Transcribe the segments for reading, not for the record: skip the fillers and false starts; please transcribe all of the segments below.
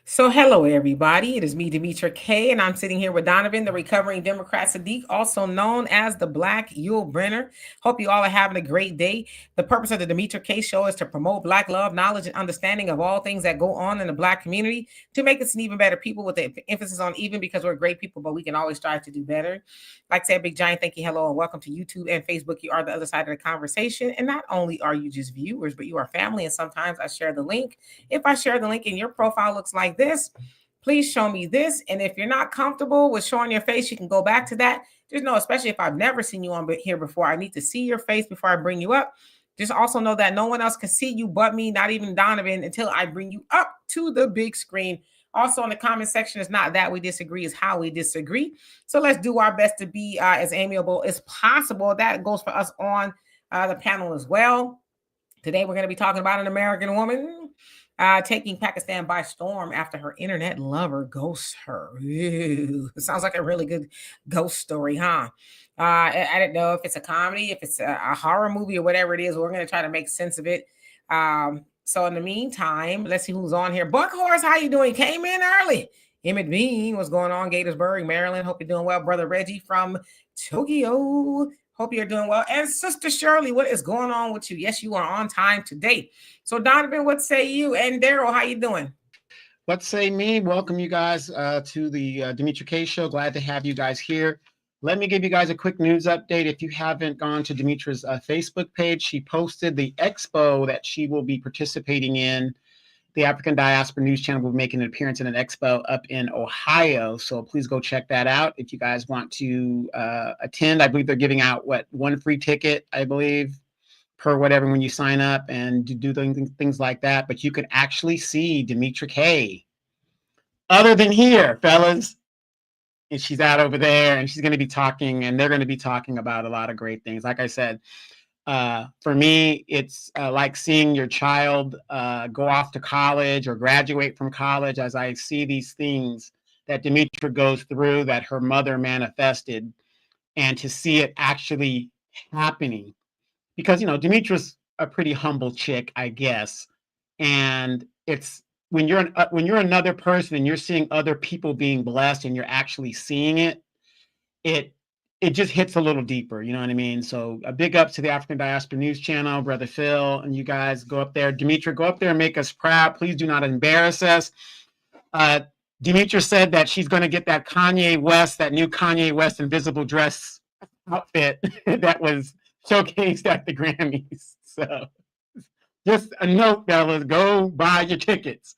So, hello everybody. It is me, Demetra K, and I'm sitting here with Donovan, the recovering Democrat Sadiq, also known as the Black Yule Brenner. Hope you all are having a great day. The purpose of the Demetra K show is to promote Black love, knowledge, and understanding of all things that go on in the Black community to make us an even better people, with the emphasis on even, because we're great people, but we can always strive to do better. Like I said, big giant thank you, hello, and welcome to YouTube and Facebook. You are the other side of the conversation, and not only are you just viewers, but you are family. And sometimes I share the link. If I share the link and your profile looks like this, please show me this. And if you're not comfortable with showing your face, you can go back to that. Just know, especially if I've never seen you on here before, I need to see your face before I bring you up. Just also know that no one else can see you but me, not even Donovan, until I bring you up to the big screen. Also, in the comment section, it's not that we disagree, it's how we disagree. So let's do our best to be as amiable as possible. That goes for us on the panel as well. Today, we're going to be talking about an American woman taking Pakistan by storm after her internet lover ghosts her. Ooh, it sounds like a really good ghost story, huh? I don't know if it's a comedy, if it's a horror movie, or whatever it is. We're going to try to make sense of it. So in the meantime, let's see who's on here. Buckhorse, how you doing? Came in early. Emmett Bean, what's going on? Gatorsburg, Maryland. Hope you're doing well. Brother Reggie from Tokyo. Hope you're doing well. And Sister Shirley, what is going on with you? Yes, you are on time today. So Donovan, what say you? And Daryl, how you doing? What say me? Welcome you guys to the Demetra K Show. Glad to have you guys here. Let me give you guys a quick news update. If you haven't gone to Demetra's Facebook page, she posted the expo that she will be participating in. The African Diaspora News Channel will be making an appearance in an expo up in Ohio. So please go check that out if you guys want to attend. I believe they're giving out, one free ticket, I believe, per whatever when you sign up and do things like that. But you can actually see Demetra K other than here, fellas. And she's out over there, and she's going to be talking, and they're going to be talking about a lot of great things. Like I said, for me, it's like seeing your child go off to college or graduate from college, as I see these things that Demetra goes through that her mother manifested, and to see it actually happening. Because, Demetra's a pretty humble chick, I guess. And it's when you're another person and you're seeing other people being blessed and you're actually seeing it, it just hits a little deeper, you know what I mean? So a big up to the African Diaspora News Channel, Brother Phil, and you guys go up there. Demetra, go up there and make us proud. Please do not embarrass us. Demetra said that she's going to get that new Kanye West invisible dress outfit that was showcased at the Grammys. So just a note, fellas, go buy your tickets.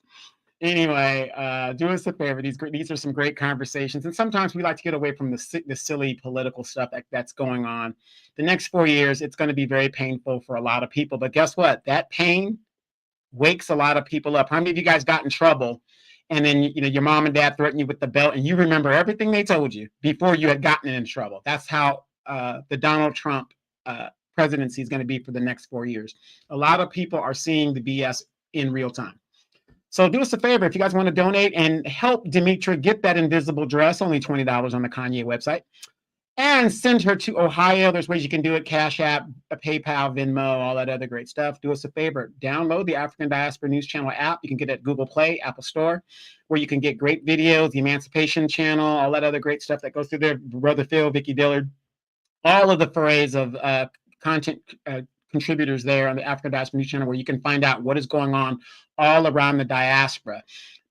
Anyway, do us a favor. These are some great conversations, and sometimes we like to get away from the silly political stuff that's going on. The next 4 years, it's going to be very painful for a lot of people. But guess what? That pain wakes a lot of people up. How many of you guys got in trouble, and then your mom and dad threatened you with the belt, and you remember everything they told you before you had gotten in trouble? That's how the Donald Trump presidency is going to be for the next 4 years. A lot of people are seeing the BS in real time. So do us a favor, if you guys want to donate and help Demetra get that invisible dress, only $20 on the Kanye website, and send her to Ohio. There's ways you can do it: Cash App, PayPal, Venmo, all that other great stuff. Do us a favor, download the African Diaspora News Channel app. You can get it at Google Play, Apple Store, where you can get great videos, the Emancipation Channel, all that other great stuff that goes through there. Brother Phil, Vicky Dillard, all of the forays of content contributors there on the African Diaspora News Channel, where you can find out what is going on all around the diaspora.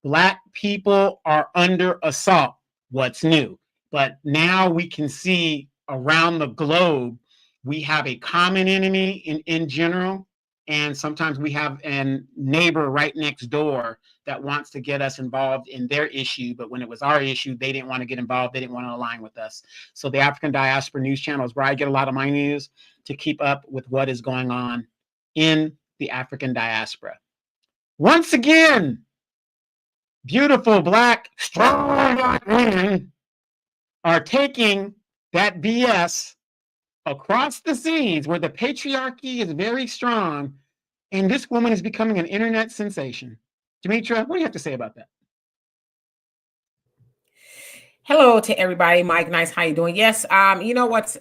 Black people are under assault. What's new? But now we can see around the globe, we have a common enemy in general, and sometimes we have a neighbor right next door that wants to get us involved in their issue. But when it was our issue, they didn't want to get involved. They didn't want to align with us. So the African Diaspora News Channel is where I get a lot of my news to keep up with what is going on in the African diaspora. Once again, beautiful Black, strong Black women are taking that BS across the seas where the patriarchy is very strong, and this woman is becoming an internet sensation. Demetra, what do you have to say about that? Hello to everybody. Mike, nice. How you doing? Yes. You know what's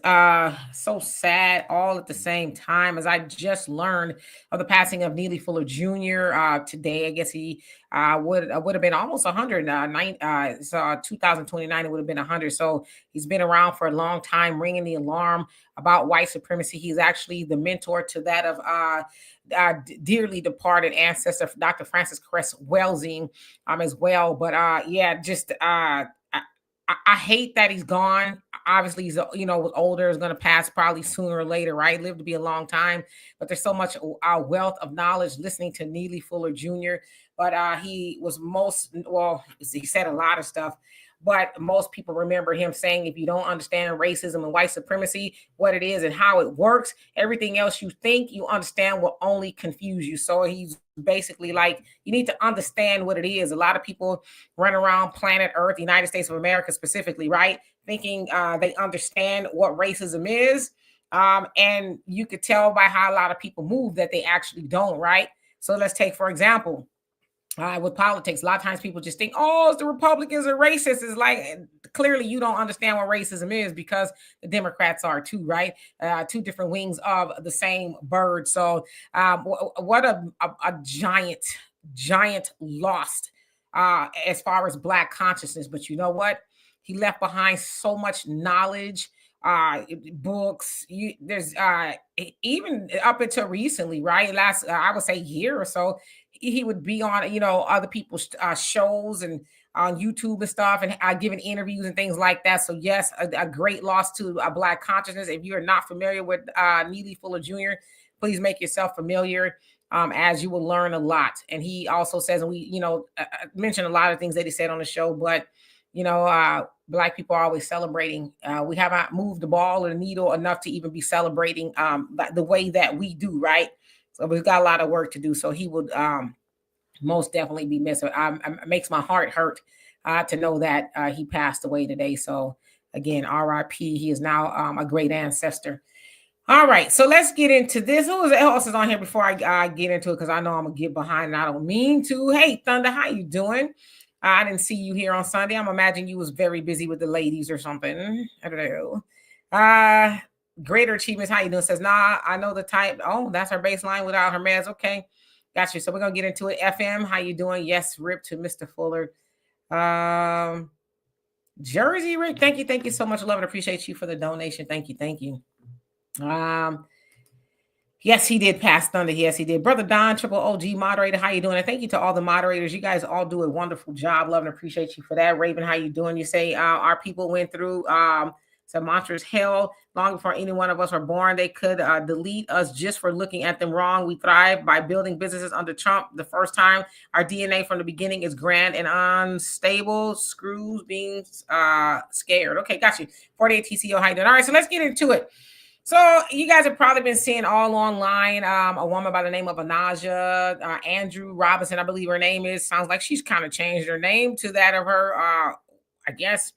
so sad all at the same time as I just learned of the passing of Neely Fuller Jr. Today. I guess he would have been almost 100. It's 2029. It would have been 100. So he's been around for a long time, ringing the alarm about white supremacy. He's actually the mentor to that of dearly departed ancestor Dr. Francis Cress Welsing as well. But yeah, just I hate that he's gone. Obviously, he's was older, is going to pass probably sooner or later, right? Lived to be a long time, but there's so much wealth of knowledge listening to Neely Fuller Jr. But he was he said a lot of stuff, but most people remember him saying, if you don't understand racism and white supremacy, what it is and how it works, everything else you think you understand will only confuse you. So he's basically like, you need to understand what it is. A lot of people run around planet Earth, the United States of America specifically, right? Thinking they understand what racism is. And you could tell by how a lot of people move that they actually don't, right? So let's take, for example, with politics, a lot of times people just think, oh, it's the Republicans are racist. It's like clearly you don't understand what racism is because the Democrats are too, right? Two different wings of the same bird. So, what a giant lost as far as Black consciousness. But you know what? He left behind so much knowledge, books. There's even up until recently, right? Last, I would say, year or so, he would be on other people's shows and on YouTube and stuff, and giving interviews and things like that. So yes, a great loss to Black consciousness. If you're not familiar with Neely Fuller Jr., please make yourself familiar. As you will learn a lot. And he also says, and we, mentioned a lot of things that he said on the show, but Black people are always celebrating. We haven't moved the ball or the needle enough to even be celebrating the way that we do, right? So we've got a lot of work to do. So he would most definitely be missed. It makes my heart hurt to know that he passed away today. So again, R.I.P. He is now a great ancestor. All right, so let's get into this. Who else is on here before I get into it? Because I know I'm gonna get behind, and I don't mean to. Hey, Thunder, how you doing? I didn't see you here on Sunday. I'm imagining you was very busy with the ladies or something. I don't know. Greater Achievements, how you doing? Says, nah, I know the type. Oh, that's her baseline without her meds. Okay, got you. So we're gonna get into it. FM, how you doing? Yes, rip to Mr. Fuller. Jersey Rick, thank you so much. Love and appreciate you for the donation. Thank you. Yes, he did pass Thunder. Yes, he did. Brother Don, Triple OG moderator, how you doing? And thank you to all the moderators. You guys all do a wonderful job. Love and appreciate you for that. Raven, how you doing? You say our people went through some monstrous hell long before any one of us were born. They could delete us just for looking at them wrong. We thrive by building businesses under Trump. The first time our DNA from the beginning is grand and unstable. Screws being scared. Okay, got you. 48 TCO, how you doing? All right, so let's get into it. So you guys have probably been seeing all online a woman by the name of Onijah Andrew Robinson, I believe her name is. Sounds like she's kind of changed her name to that of her, I guess,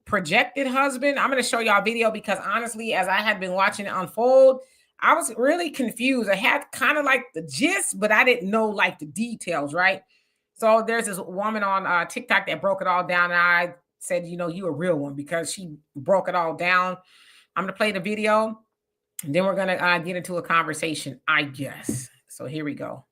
projected husband. I'm going to show y'all a video because honestly, as I had been watching it unfold, I was really confused. I had kind of like the gist, but I didn't know like the details, right? So there's this woman on TikTok that broke it all down, and I said, you a real one because she broke it all down. I'm going to play the video, and then we're going to get into a conversation, I guess. So here we go.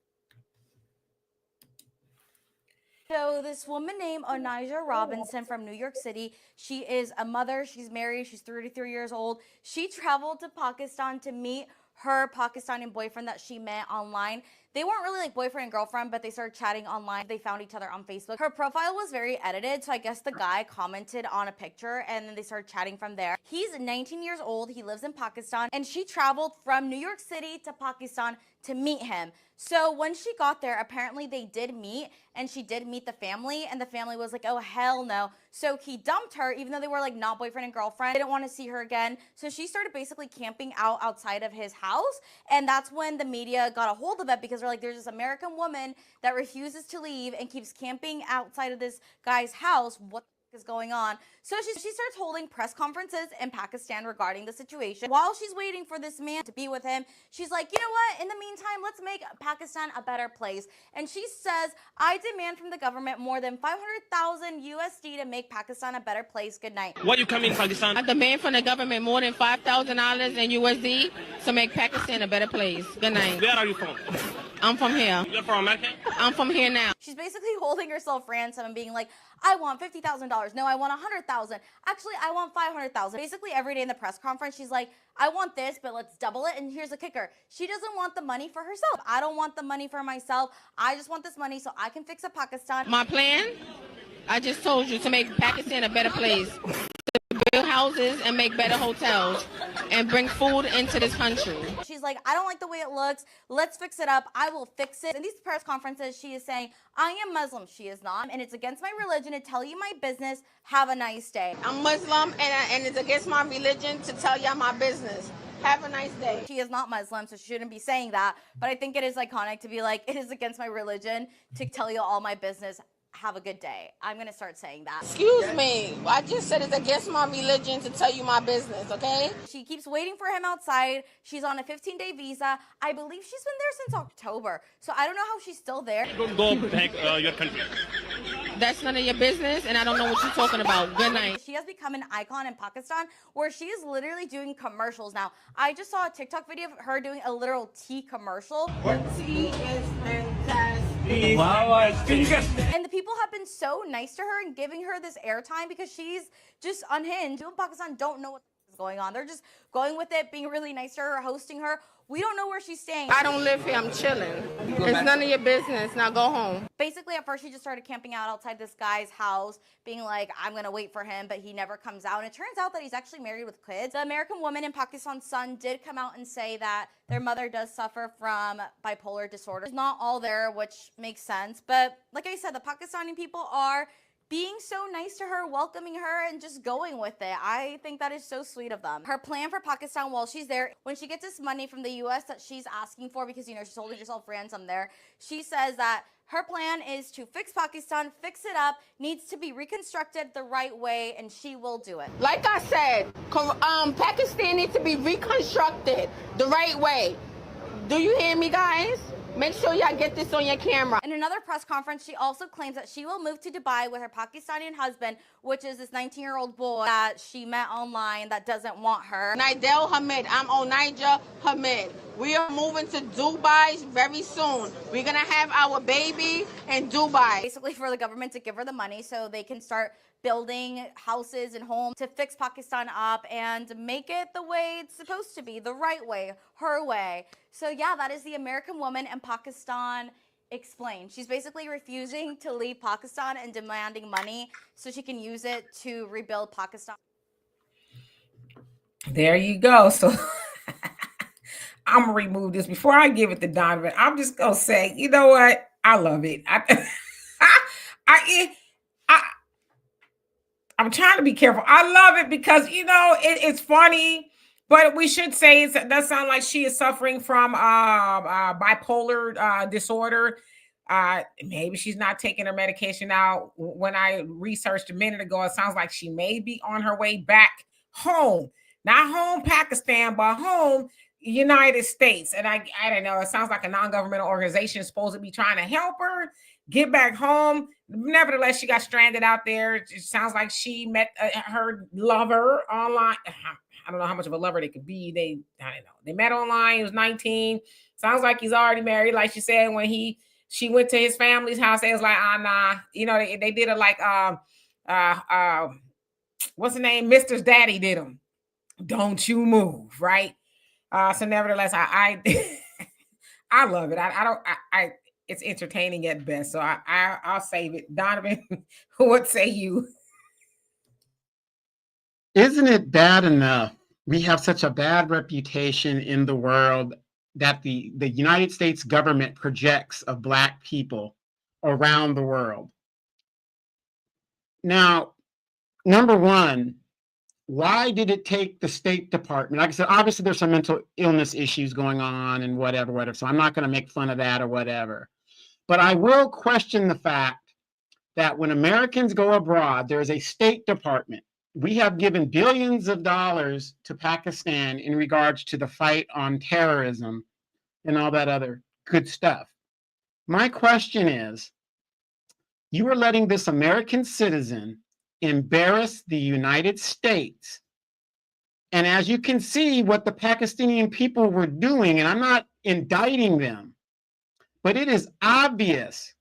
So this woman named Onijah Robinson from New York City, she is a mother, she's married, she's 33 years old. She traveled to Pakistan to meet her Pakistani boyfriend that she met online. They weren't really like boyfriend and girlfriend, but they started chatting online. They found each other on Facebook. Her profile was very edited, so I guess the guy commented on a picture and then they started chatting from there. He's 19 years old, he lives in Pakistan, and she traveled from New York City to Pakistan to meet him. So when she got there, apparently they did meet, and she did meet the family, and the family was like, oh, hell no. So he dumped her, even though they were like not boyfriend and girlfriend. They didn't want to see her again. So she started basically camping outside of his house, and that's when the media got a hold of it because they're like, there's this American woman that refuses to leave and keeps camping outside of this guy's house. What is going on. So she starts holding press conferences in Pakistan regarding the situation. While she's waiting for this man to be with him, she's like, you know what? In the meantime, let's make Pakistan a better place. And she says, I demand from the government more than 500,000 USD to make Pakistan a better place. Good night. Why you come in Pakistan? I demand from the government more than $5,000 in USD to make Pakistan a better place. Good night. Where are you from? I'm from here. You're from America? I'm from here now. She's basically holding herself ransom and being like, I want $50,000. No, I want $100,000. Actually, I want $500,000. Basically, every day in the press conference, she's like, I want this, but let's double it. And here's the kicker. She doesn't want the money for herself. I don't want the money for myself. I just want this money so I can fix up Pakistan. My plan, I just told you, to make Pakistan a better place. To build houses and make better hotels and bring food into this country. She's like, I don't like the way it looks. Let's fix it up. I will fix it. In these press conferences, she is saying, I am Muslim. She is not. And it's against my religion to tell you my business. Have a nice day. I'm Muslim and it's against my religion to tell y'all my business. Have a nice day. She is not Muslim, so she shouldn't be saying that. But I think it is iconic to be like, it is against my religion to tell you all my business. Have a good day. I'm going to start saying that. Excuse me. I just said it's against my religion to tell you my business, okay? She keeps waiting for him outside. She's on a 15-day visa. I believe she's been there since October. So I don't know how she's still there. Don't go back your country. That's none of your business, and I don't know what you're talking about. Good night. She has become an icon in Pakistan where she is literally doing commercials now. I just saw a TikTok video of her doing a literal tea commercial. What tea is fantastic. Wow, And the people have been so nice to her and giving her this airtime because she's just unhinged. People in Pakistan don't know what is going on. They're just going with it, being really nice to her, hosting her. We don't know where she's staying. I don't live here. I'm chilling. It's none of your business. Now go home. Basically, at first, she just started camping out outside this guy's house, being like, I'm going to wait for him, but he never comes out. And it turns out that he's actually married with kids. The American woman in Pakistan's son did come out and say that their mother does suffer from bipolar disorder. It's not all there, which makes sense. But like I said, the Pakistani people are being so nice to her, welcoming her, and just going with it. I think that is so sweet of them. Her plan for Pakistan while she's there, when she gets this money from the U.S. that she's asking for, because, you know, she's holding herself ransom there, she says that her plan is to fix Pakistan, fix it up, needs to be reconstructed the right way, and she will do it. Like I said, Pakistan needs to be reconstructed the right way. Do you hear me, guys? Make sure y'all get this on your camera. In another press conference, she also claims that she will move to Dubai with her Pakistani husband, which is this 19-year-old boy that she met online that doesn't want her. Nidel Hamid. I'm Onijah Hamid. We are moving to Dubai very soon. We're going to have our baby in Dubai. Basically for the government to give her the money so they can start building houses and homes to fix Pakistan up and make it the way it's supposed to be, the right way, her way. So yeah, that is the American woman in Pakistan explained. She's basically refusing to leave Pakistan and demanding money so she can use it to rebuild Pakistan. There you go. So I'm going to remove this. Before I give it to Donovan, I'm just going to say, you know what? I love it. I'm trying to be careful. I love it because, you know, it's funny, but we should say it does sound like she is suffering from bipolar disorder. Maybe she's not taking her medication now. When I researched a minute ago, it sounds like she may be on her way back home. Not home Pakistan, but home United States. And I don't know, it sounds like a non-governmental organization is supposed to be trying to help her get back home. Nevertheless, she got stranded out there. It sounds like she met her lover online. I don't know how much of a lover they could be. I don't know. They met online. He was 19. Sounds like he's already married. Like she said, when she went to his family's house, they was like, nah. You know, they did it like, what's the name? Mister's daddy did him. Don't you move, right? So nevertheless, I I love it. I it's entertaining at best. So I'll save it. Donovan, what say you? Isn't it bad enough? We have such a bad reputation in the world that the United States government projects of Black people around the world. Now, number one, why did it take the State Department? Like I said, obviously there's some mental illness issues going on and whatever. So I'm not going to make fun of that or whatever. But I will question the fact that when Americans go abroad, there is a State Department. We have given billions of dollars to Pakistan in regards to the fight on terrorism and all that other good stuff. My question is, you are letting this American citizen embarrass the United States. And as you can see, what the Pakistani people were doing, and I'm not indicting them, but it is obvious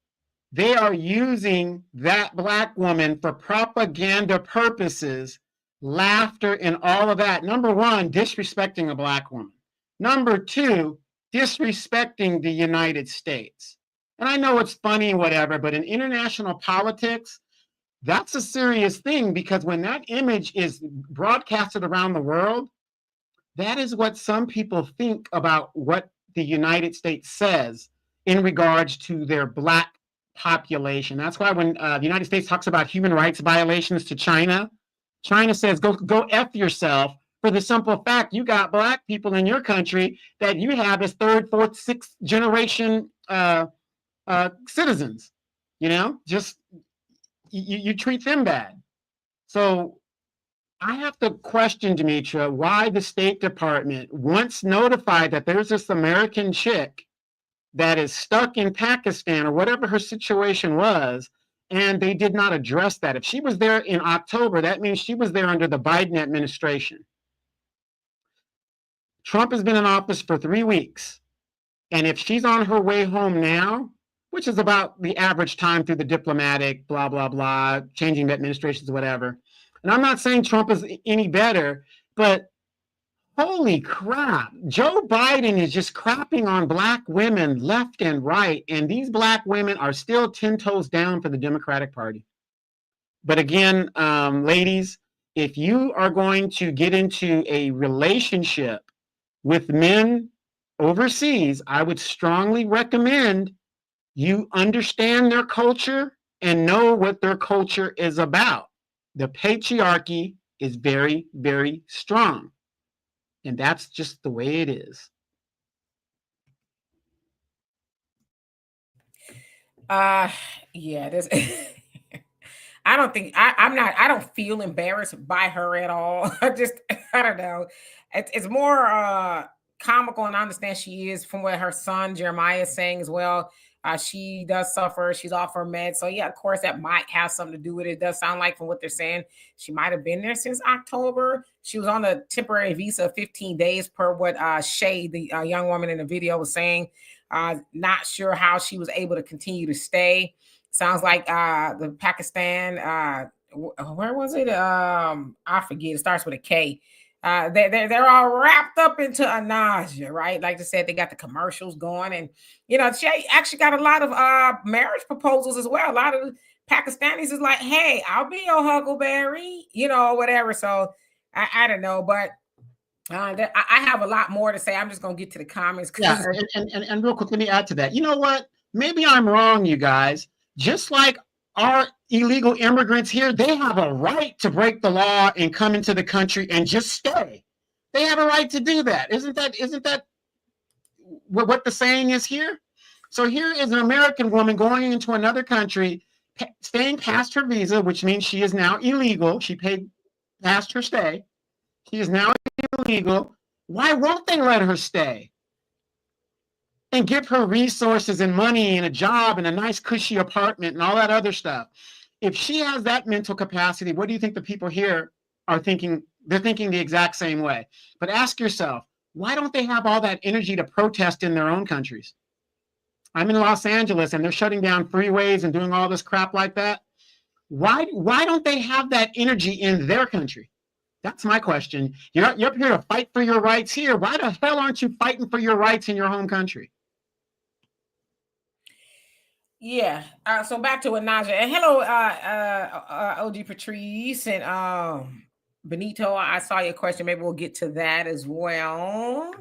they are using that Black woman for propaganda purposes, laughter, and all of that. Number one, disrespecting a Black woman. Number two, disrespecting the United States. And I know it's funny, whatever, but in international politics, that's a serious thing, because when that image is broadcasted around the world, that is what some people think about what the United States says in regards to their Black population. That's why when the United States talks about human rights violations to China, China says, go F yourself, for the simple fact you got Black people in your country that you have as third, fourth, sixth generation citizens. You know, just you treat them bad. So I have to question, Demetra, why the State Department, once notified that there's this American chick that is stuck in Pakistan or whatever her situation was, and they did not address that. If she was there in October, that means she was there under the Biden administration. Trump has been in office for 3 weeks. And if she's on her way home now, which is about the average time through the diplomatic, blah, blah, blah, changing administrations, whatever. And I'm not saying Trump is any better, but holy crap, Joe Biden is just crapping on Black women left and right. And these Black women are still 10 toes down for the Democratic Party. But again, ladies, if you are going to get into a relationship with men overseas, I would strongly recommend you understand their culture and know what their culture is about. The patriarchy is very, very strong. And that's just the way it is. Yeah, this I don't think I don't feel embarrassed by her at all. I don't know. It's more comical, and I understand she is, from what her son Jeremiah is saying as well. She does suffer. She's off her meds. So yeah, of course that might have something to do with it. It does sound like, from what they're saying, she might have been there since October. She was on a temporary visa of 15 days per what Shay, the young woman in the video, was saying. Not sure how she was able to continue to stay. Sounds like the Pakistan, where was it? I forget. It starts with a K. They're all wrapped up into Onijah, right? Like I said, they got the commercials going, and she actually got a lot of marriage proposals as well. A lot of Pakistanis is like, "Hey, I'll be your huckleberry," whatever. So I don't know, but I have a lot more to say. I'm just gonna get to the comments. Yeah, and real quick, let me add to that. You know what? Maybe I'm wrong, you guys. Just like our illegal immigrants here, they have a right to break the law and come into the country and just stay. They have a right to do that. Isn't that what the saying is here? So here is an American woman going into another country, staying past her visa, which means she is now illegal. She paid past her stay. She is now illegal. Why won't they let her stay and give her resources and money and a job and a nice cushy apartment and all that other stuff? If she has that mental capacity, what do you think the people here are thinking? They're thinking the exact same way. But ask yourself, why don't they have all that energy to protest in their own countries? I'm in Los Angeles and they're shutting down freeways and doing all this crap like that. Why don't they have that energy in their country? That's my question. You're up here to fight for your rights here. Why the hell aren't you fighting for your rights in your home country? Yeah. So back to Onijah. And hello, OG Patrice and Benito. I saw your question. Maybe we'll get to that as well.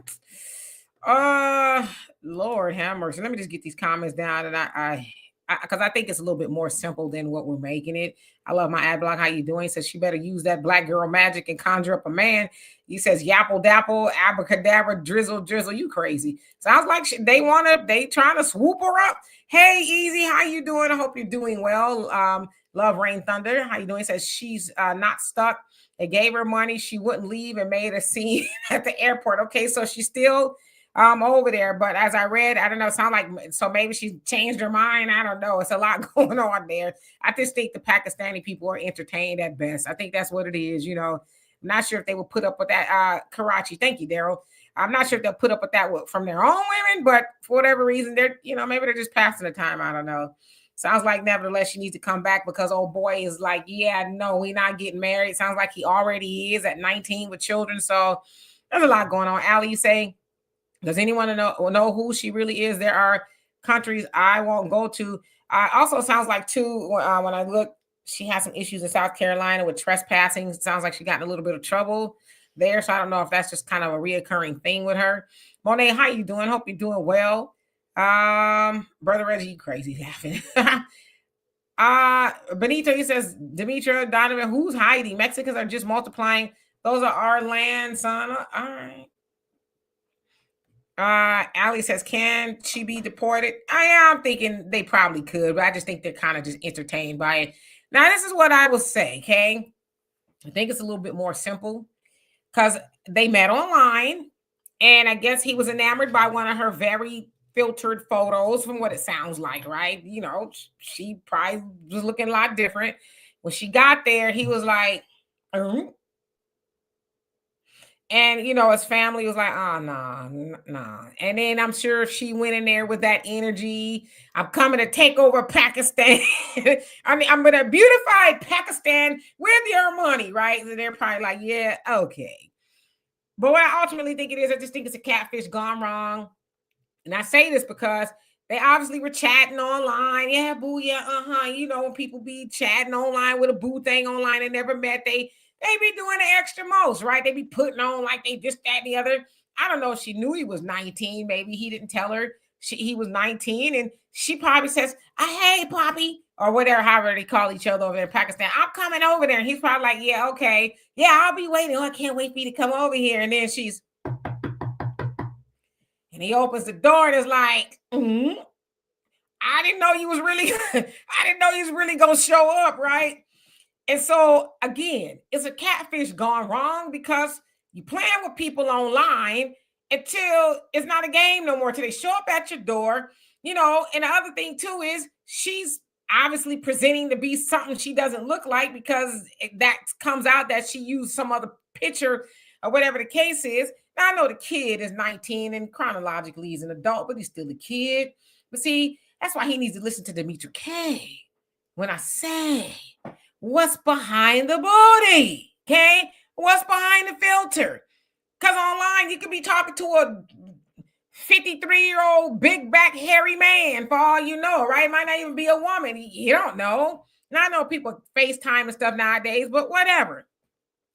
Lord have mercy. Let me just get these comments down, and because I think it's a little bit more simple than what we're making it. I love my ad block. How you doing? He says she better use that black girl magic and conjure up a man. He says yapple dapple, abracadabra, drizzle, drizzle. You crazy. Sounds like they trying to swoop her up. Hey, Easy, how you doing? I hope you're doing well. Love Rain Thunder. How you doing? He says she's not stuck. They gave her money. She wouldn't leave and made a scene at the airport. Okay, so she's still over there. But as I read, I don't know, sound like, so maybe she changed her mind. I don't know. It's a lot going on there. I just think the Pakistani people are entertained at best. I think that's what it is. You know, I'm not sure if they will put up with that. Karachi, thank you, Daryl. I'm not sure if they'll put up with that from their own women, but for whatever reason, maybe they're just passing the time. I don't know. Sounds like nevertheless she needs to come back because old boy is like, yeah, no, we're not getting married. Sounds like he already is at 19 with children. So there's a lot going on. Allie, you say, does anyone know who she really is? There are countries I won't go to. Also sounds like too, when I look, she has some issues in South Carolina with trespassing. It sounds like she got in a little bit of trouble there. So I don't know if that's just kind of a reoccurring thing with her. Monet, how you doing? Hope you're doing well. Brother Reggie, you crazy laughing. Benito, he says, Demetra, Donovan, who's hiding? Mexicans are just multiplying. Those are our land, son. All right. Ali says, can she be deported? I'm thinking they probably could, but I just think they're kind of just entertained by it. Now, this is what I will say, okay? I think it's a little bit more simple because they met online, and I guess he was enamored by one of her very filtered photos from what it sounds like, right? You know, she probably was looking a lot different. When she got there, he was like, and, you know, his family was like, oh, nah. And then I'm sure she went in there with that energy. I'm coming to take over Pakistan. I mean, I'm going to beautify Pakistan with your money, right? So they're probably like, yeah, okay. But what I ultimately think it is, I just think it's a catfish gone wrong. And I say this because they obviously were chatting online. Yeah, boo, yeah, You know, when people be chatting online with a boo thing online they never met, they be doing the extra most, right? They be putting on like they this, that, and the other. I don't know if she knew he was 19. Maybe he didn't tell her he was 19. And she probably says, hey, Poppy, or whatever, however they call each other over there in Pakistan. I'm coming over there. And he's probably like, yeah, okay. Yeah, I'll be waiting. Oh, I can't wait for you to come over here. And then she's, and he opens the door and is like, I didn't know you was really, I didn't know you was really going to show up, right? And so, again, it's a catfish gone wrong because you playing with people online until it's not a game no more, until they show up at your door, you know. And the other thing, too, is she's obviously presenting to be something she doesn't look like because that comes out that she used some other picture or whatever the case is. Now, I know the kid is 19 and chronologically he's an adult, but he's still a kid. But see, that's why he needs to listen to Demetra K when I say, what's behind the booty? Okay? What's behind the filter? Because online, you could be talking to a 53-year-old big back hairy man for all you know, right? It might not even be a woman. You don't know. Now, I know people FaceTime and stuff nowadays, but whatever.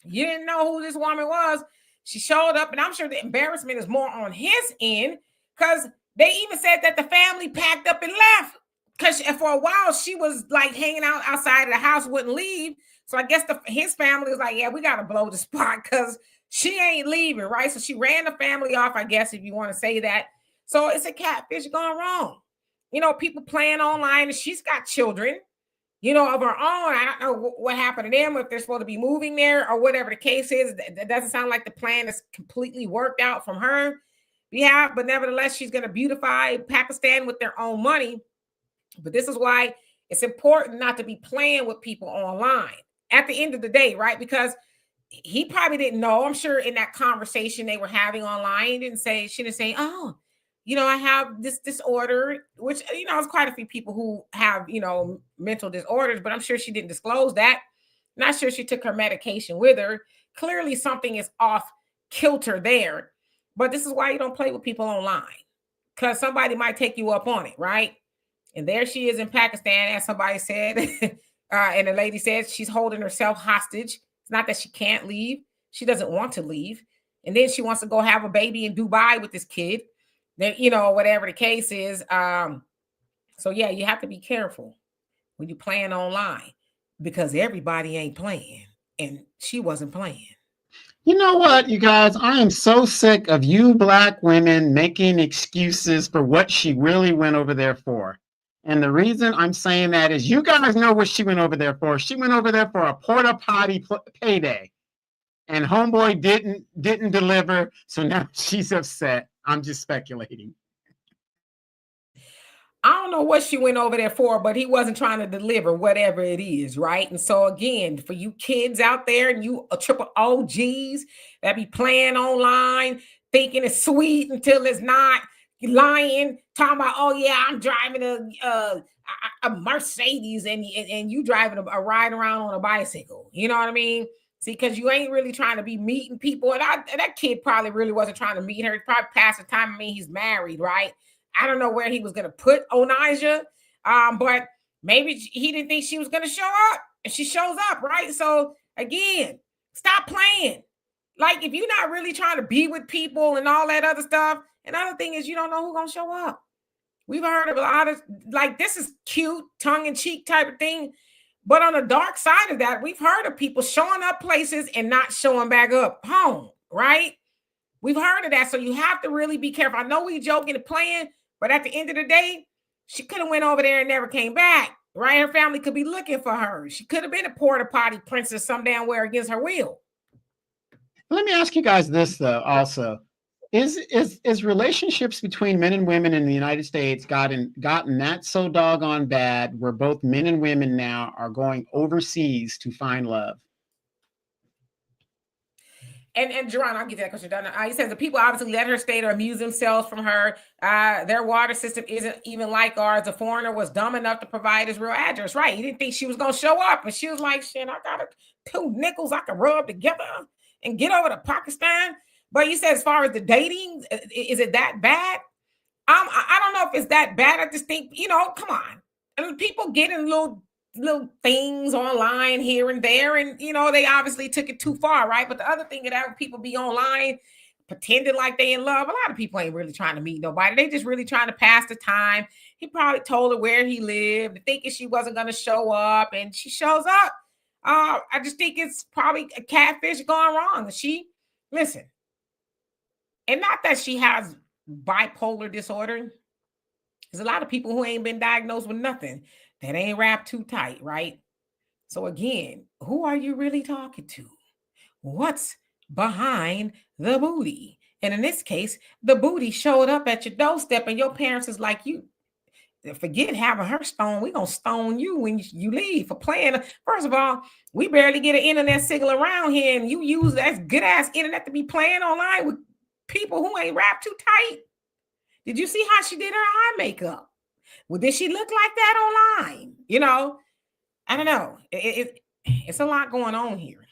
You didn't know who this woman was. She showed up, and I'm sure the embarrassment is more on his end because they even said that the family packed up and left. Because for a while, she was like hanging out outside of the house, wouldn't leave. So I guess his family was like, yeah, we got to blow the spot because she ain't leaving, right? So she ran the family off, I guess, if you want to say that. So it's a catfish gone wrong. You know, people playing online, and she's got children, you know, of her own. I don't know what happened to them, if they're supposed to be moving there or whatever the case is. That doesn't sound like the plan is completely worked out from her behalf. But nevertheless, she's going to beautify Pakistan with their own money. But this is why it's important not to be playing with people online at the end of the day, right? Because he probably didn't know. I'm sure in that conversation they were having online, she didn't say, oh, you know, I have this disorder, which, you know, there's quite a few people who have, you know, mental disorders, but I'm sure she didn't disclose that. Not sure she took her medication with her. Clearly something is off kilter there. But this is why you don't play with people online, because somebody might take you up on it, right? And there she is in Pakistan, as somebody said. And the lady says she's holding herself hostage. It's not that she can't leave. She doesn't want to leave. And then she wants to go have a baby in Dubai with this kid. Then, you know, whatever the case is. So yeah, you have to be careful when you're playing online because everybody ain't playing, and she wasn't playing. You know what, you guys? I am so sick of you black women making excuses for what she really went over there for. And the reason I'm saying that is you guys know what she went over there for. She went over there for a porta potty payday. And homeboy didn't deliver, so now she's upset. I'm just speculating. I don't know what she went over there for, but he wasn't trying to deliver whatever it is, right? And so again, for you kids out there and you triple OGs that be playing online, thinking it's sweet until it's not, lying, talking about, oh yeah, I'm driving a Mercedes and you driving a ride around on a bicycle. You know what I mean? See, because you ain't really trying to be meeting people, and that kid probably really wasn't trying to meet her. He probably passed the time. I mean, he's married, right? I don't know where he was going to put Onijah, but maybe he didn't think she was going to show up, and she shows up, right? So again, stop playing. Like if you're not really trying to be with people and all that other stuff. Another thing is you don't know who's going to show up. We've heard of a lot of like this is cute, tongue-in-cheek type of thing, but on the dark side of that, we've heard of people showing up places and not showing back up home, right? We've heard of that, so you have to really be careful. I know we joking and playing, but at the end of the day, she could have went over there and never came back, right? Her family could be looking for her. She could have been a porta potty princess some damn where against her will. Let me ask you guys this though. Also, is relationships between men and women in the United States gotten that so doggone bad where both men and women now are going overseas to find love? And Jerron, I'll get that question done. He says the people obviously let her stay to amuse themselves from her. Their water system isn't even like ours. The foreigner was dumb enough to provide his real address. Right. He didn't think she was going to show up. And she was like, shit, I got 2 nickels I can rub together and get over to Pakistan. But he said as far as the dating, is it that bad? I don't know if it's that bad. I just think, come on. I mean, people getting little things online here and there, and they obviously took it too far, right? But the other thing that people be online pretending like they in love. A lot of people ain't really trying to meet nobody. They just really trying to pass the time. He probably told her where he lived, thinking she wasn't going to show up, and she shows up. I just think it's probably a catfish gone wrong. Listen, and not that she has bipolar disorder. There's a lot of people who ain't been diagnosed with nothing that ain't wrapped too tight, right? So again, who are you really talking to? What's behind the booty? And in this case, the booty showed up at your doorstep and your parents is like, you forget having her stone. We're going to stone you when you leave for playing. First of all, we barely get an internet signal around here, and you use that good ass internet to be playing online with people who ain't wrapped too tight. Did you see how she did her eye makeup? Well, did she look like that online? I don't know. It's a lot going on here.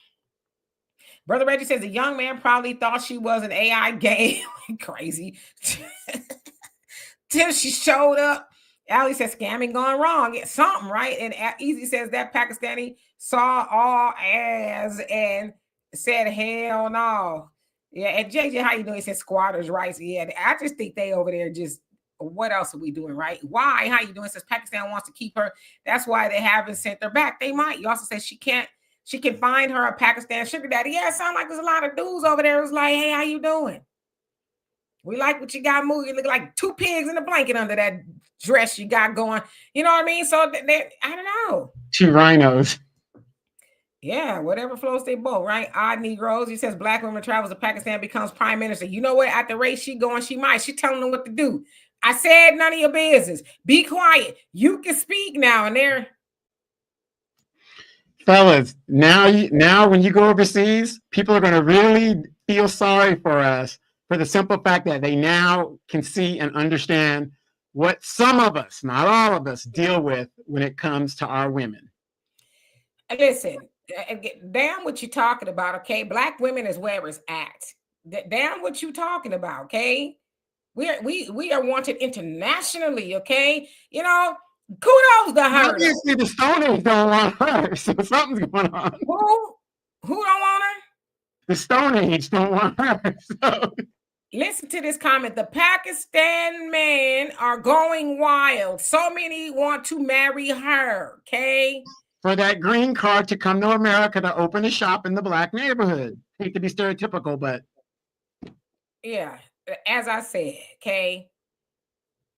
Brother Reggie says the young man probably thought she was an AI game. Crazy. Till she showed up. Ali says scamming gone wrong. It's something, right? And Easy says that Pakistani saw all as and said, hell no. Yeah, and JJ, how you doing? He said squatters' rights. Yeah, I just think they over there just, what else are we doing, right? Why? How you doing? Says Pakistan wants to keep her. That's why they haven't sent her back. They might. You also said she can find her a Pakistan sugar daddy. Yeah, it sounds like there's a lot of dudes over there who's like, hey, how you doing? We like what you got moving. You look like 2 pigs in a blanket under that dress you got going. You know what I mean? So I don't know. 2 rhinos. Yeah, whatever floats their boat, right? Odd Negroes. He says black woman travels to Pakistan, becomes prime minister. You know what? At the rate she going, she might. She telling them what to do. I said none of your business. Be quiet. You can speak now. And there. Fellas, now when you go overseas, people are going to really feel sorry for us for the simple fact that they now can see and understand what some of us, not all of us, deal with when it comes to our women. Listen, damn what you talking about, okay? Black women is where it's at. Damn what you talking about, okay? We are wanted internationally, okay? Kudos to her. Obviously, the Stone Age don't want her, so something's going on. Who don't want her? The Stone Age don't want her. So. Listen to this comment. The Pakistan men are going wild. So many want to marry her. Okay. For that green card to come to America to open a shop in the black neighborhood. Hate to be stereotypical, but yeah, as I said, okay.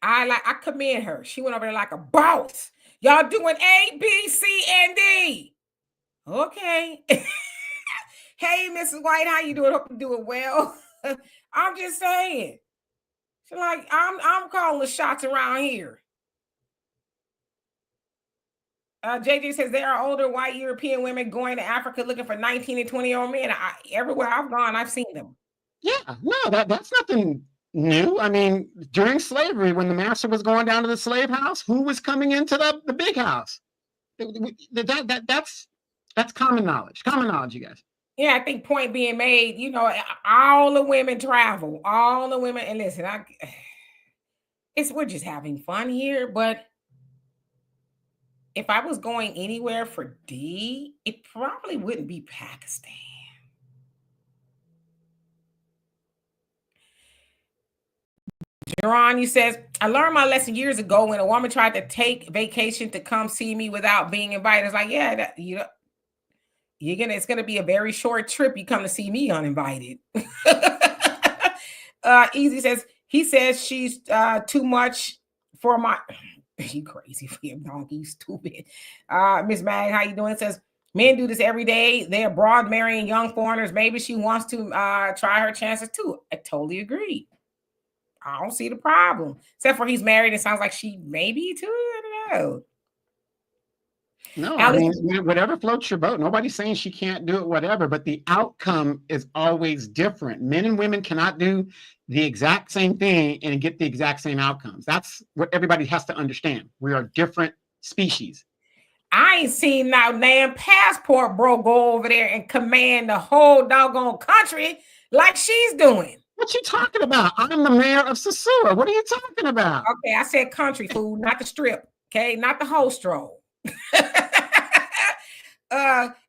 I commend her. She went over there like a boss. Y'all doing A, B, C, and D. Okay. Hey, Mrs. White, how you doing? Hope you're doing well. I'm just saying. She's like, I'm calling the shots around here. JJ says there are older white European women going to Africa looking for 19 and 20-year-old men. Everywhere I've gone, I've seen them. yeah, no, that's nothing new. I mean, during slavery, when the master was going down to the slave house, who was coming into the big house? That's common knowledge. Common knowledge, you guys. Yeah, I think point being made, you know, all the women travel, all the women, and listen, we're just having fun here, but if I was going anywhere for D, it probably wouldn't be Pakistan. Geronimo says, I learned my lesson years ago when a woman tried to take vacation to come see me without being invited. It's like, yeah, it's gonna be a very short trip. You come to see me uninvited. Easy says, he says she's too much for my you crazy for your donkey, stupid. Miss Mag, how you doing? Says men do this every day. They're abroad marrying young foreigners. Maybe she wants to try her chances too. I totally agree. I don't see the problem. Except for he's married. It sounds like she maybe too. I don't know. No, I mean, whatever floats your boat. Nobody's saying she can't do it, whatever, but the outcome is always different. Men and women cannot do the exact same thing and get the exact same outcomes. That's what everybody has to understand. We are different species. I ain't seen now damn passport bro go over there and command the whole doggone country like she's doing. What you talking about? I'm the mayor of Sasua. What are you talking about? Okay, I said country food, not the strip. Okay, not the whole stroll.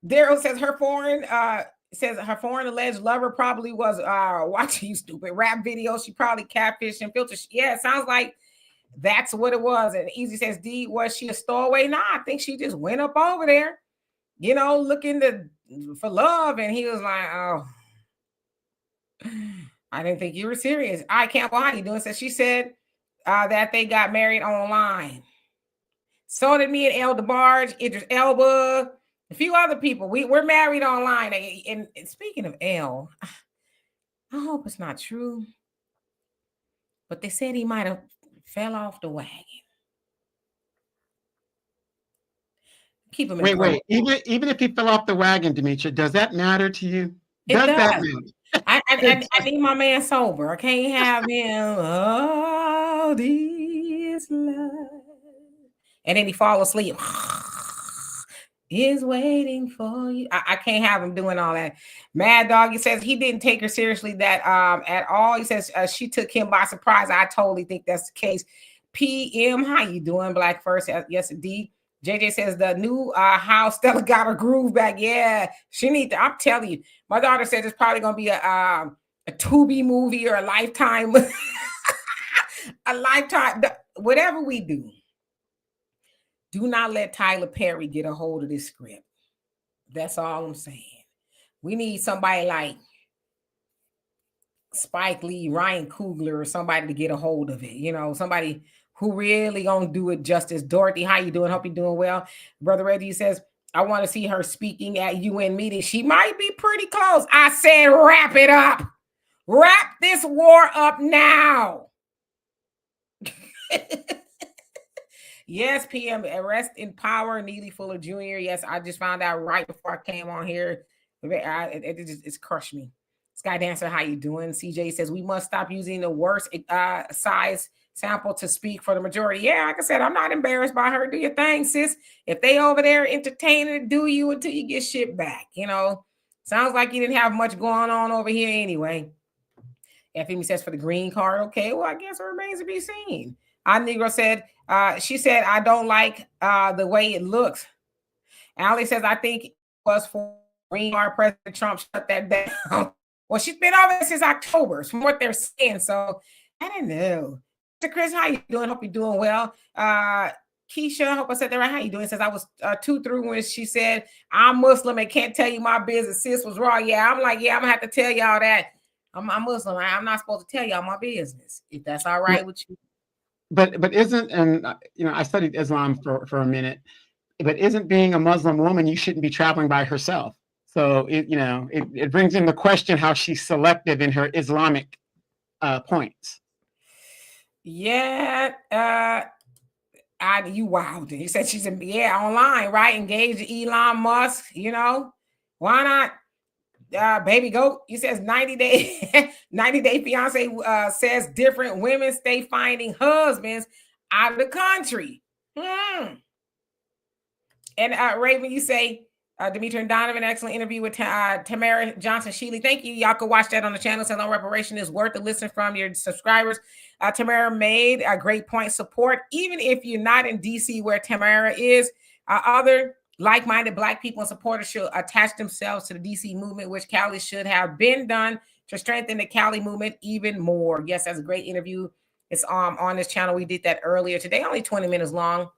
Daryl says her foreign alleged lover probably was watching you stupid rap videos. She probably catfish and filter. Yeah, it sounds like that's what it was. And Easy says, D, was she a stowaway? Nah, I think she just went up over there, you know, looking for love. And he was like, oh, I didn't think you were serious. I can't. How you doing? So she said that they got married online. So did me and El DeBarge, Idris Elba, a few other people. We're married online. And speaking of El, I hope it's not true. But they said he might have fell off the wagon. Keep him in Wait. Even if he fell off the wagon, Demetria, does that matter to you? Does that matter? I need my man sober. I can't have him all this love. And then he fall asleep. Is waiting for you. I can't have him doing all that. Mad Dog, he says he didn't take her seriously that at all. He says she took him by surprise. I totally think that's the case. PM, how you doing? Black first, yes indeed. JJ says the new house Stella got her groove back. Yeah, she need to. I'm telling you, my daughter says it's probably gonna be a Tubi movie or a Lifetime, a Lifetime. Whatever we do, do not let Tyler Perry get a hold of this script. That's all I'm saying. We need somebody like Spike Lee, Ryan Coogler, or somebody to get a hold of it. You know, somebody who really gonna do it justice. Dorothy, how you doing? Hope you're doing well. Brother Reggie says, I want to see her speaking at UN meeting. She might be pretty close. I said, wrap it up. Wrap this war up now. Yes, PM, arrest in power, Neely Fuller Jr. Yes, I just found out right before I came on here. It's crushed me. Sky Dancer, how you doing? CJ says, we must stop using the worst size sample to speak for the majority. Yeah, like I said, I'm not embarrassed by her. Do your thing, sis. If they over there entertaining, do you until you get shit back. You know, sounds like you didn't have much going on over here anyway. FME says for the green card. Okay, well, I guess it remains to be seen. Negro said, she said, I don't like the way it looks. Allie says, I think it was for green card. President Trump shut that down. Well, she's been over since October, from what they're saying. So I don't know. Mr. Chris, how you doing? Hope you're doing well. Keisha, I hope I said that right. How you doing? Says I was too through when she said I'm Muslim and can't tell you my business. Sis was wrong. Yeah, I'm like, yeah, I'm gonna have to tell y'all that I'm Muslim. I'm not supposed to tell y'all my business. If that's all right with you. But isn't, and I studied Islam for a minute, but isn't being a Muslim woman, you shouldn't be traveling by herself. So it brings in the question how she's selective in her Islamic points. Yeah, you wild. He said she's online, right? Engaged to Elon Musk. Why not? Baby goat. He says 90 day 90 day fiance says different women stay finding husbands out of the country. And Raven, you say Demetri and Donovan, excellent interview with Tamara Johnson-Sheely. Thank you. Y'all can watch that on the channel. So no reparation is worth to listen from your subscribers. Tamara made a great point. Support, even if you're not in DC where Tamara is, other like-minded Black people and supporters should attach themselves to the DC movement, which Cali should have been done to strengthen the Cali movement even more. Yes, that's a great interview. It's on this channel. We did that earlier today, only 20 minutes long.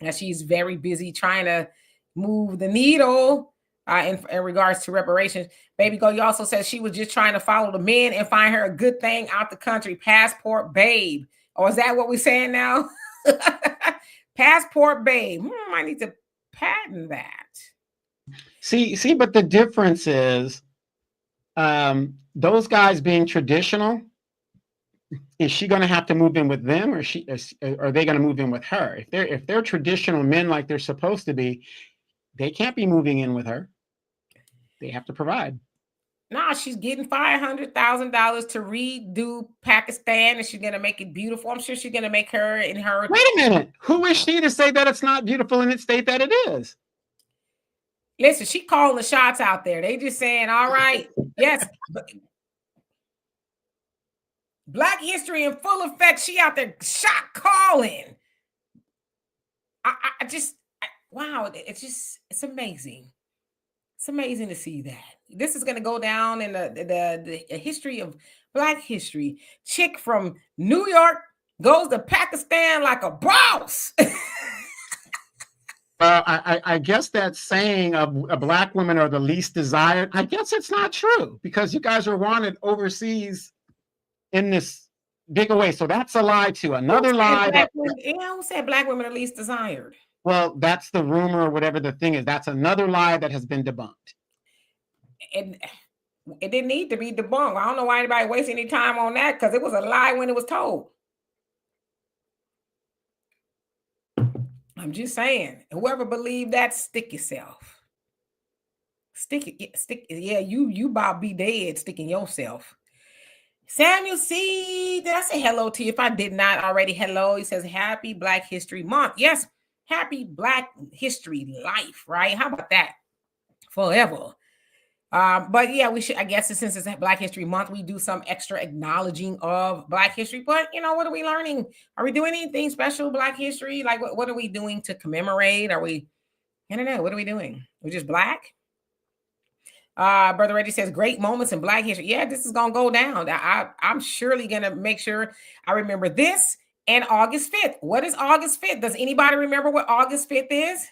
And she's very busy trying to move the needle in regards to reparations. Baby Go, you also said she was just trying to follow the men and find her a good thing out the country. Passport babe. Or is that what we're saying now? Passport babe. I need to patent that. See, but the difference is those guys being traditional. Is she going to have to move in with them, or are they going to move in with her? If they're traditional men like they're supposed to be, they can't be moving in with her. They have to provide. Nah, she's getting $500,000 to redo Pakistan, and she's going to make it beautiful. I'm sure she's going to make her and her. Wait a minute. Who is she to say that it's not beautiful in its state that it is? Listen, she calling the shots out there. They just saying, all right, yes. Black history in full effect. She out there shot calling. Wow, it's amazing. It's amazing to see that. This is going to go down in the history of Black history. Chick from New York goes to Pakistan like a boss. I guess that saying of Black women are the least desired, I guess it's not true, because you guys are wanted overseas in this bigger way. So that's a lie too. Another lie. Who said Black women are least desired? Well, that's the rumor or whatever the thing is. That's another lie that has been debunked. And it didn't need to be debunked. I don't know why anybody wastes any time on that, because it was a lie when it was told. I'm just saying, whoever believed that, stick yourself. Stick it. Yeah, you about be dead sticking yourself. Samuel C. Did I say hello to you? If I did not already, hello. He says, Happy Black History Month. Yes, Happy Black History Life, right? How about that? Forever. But yeah, we should, I guess, since it's Black History Month, we do some extra acknowledging of Black history. But, what are we learning? Are we doing anything special Black history? Like, what are we doing to commemorate? I don't know. What are we doing? We're just Black? Brother Reggie says, great moments in Black history. Yeah, this is going to go down. I'm surely going to make sure I remember this and August 5th. What is August 5th? Does anybody remember what August 5th is?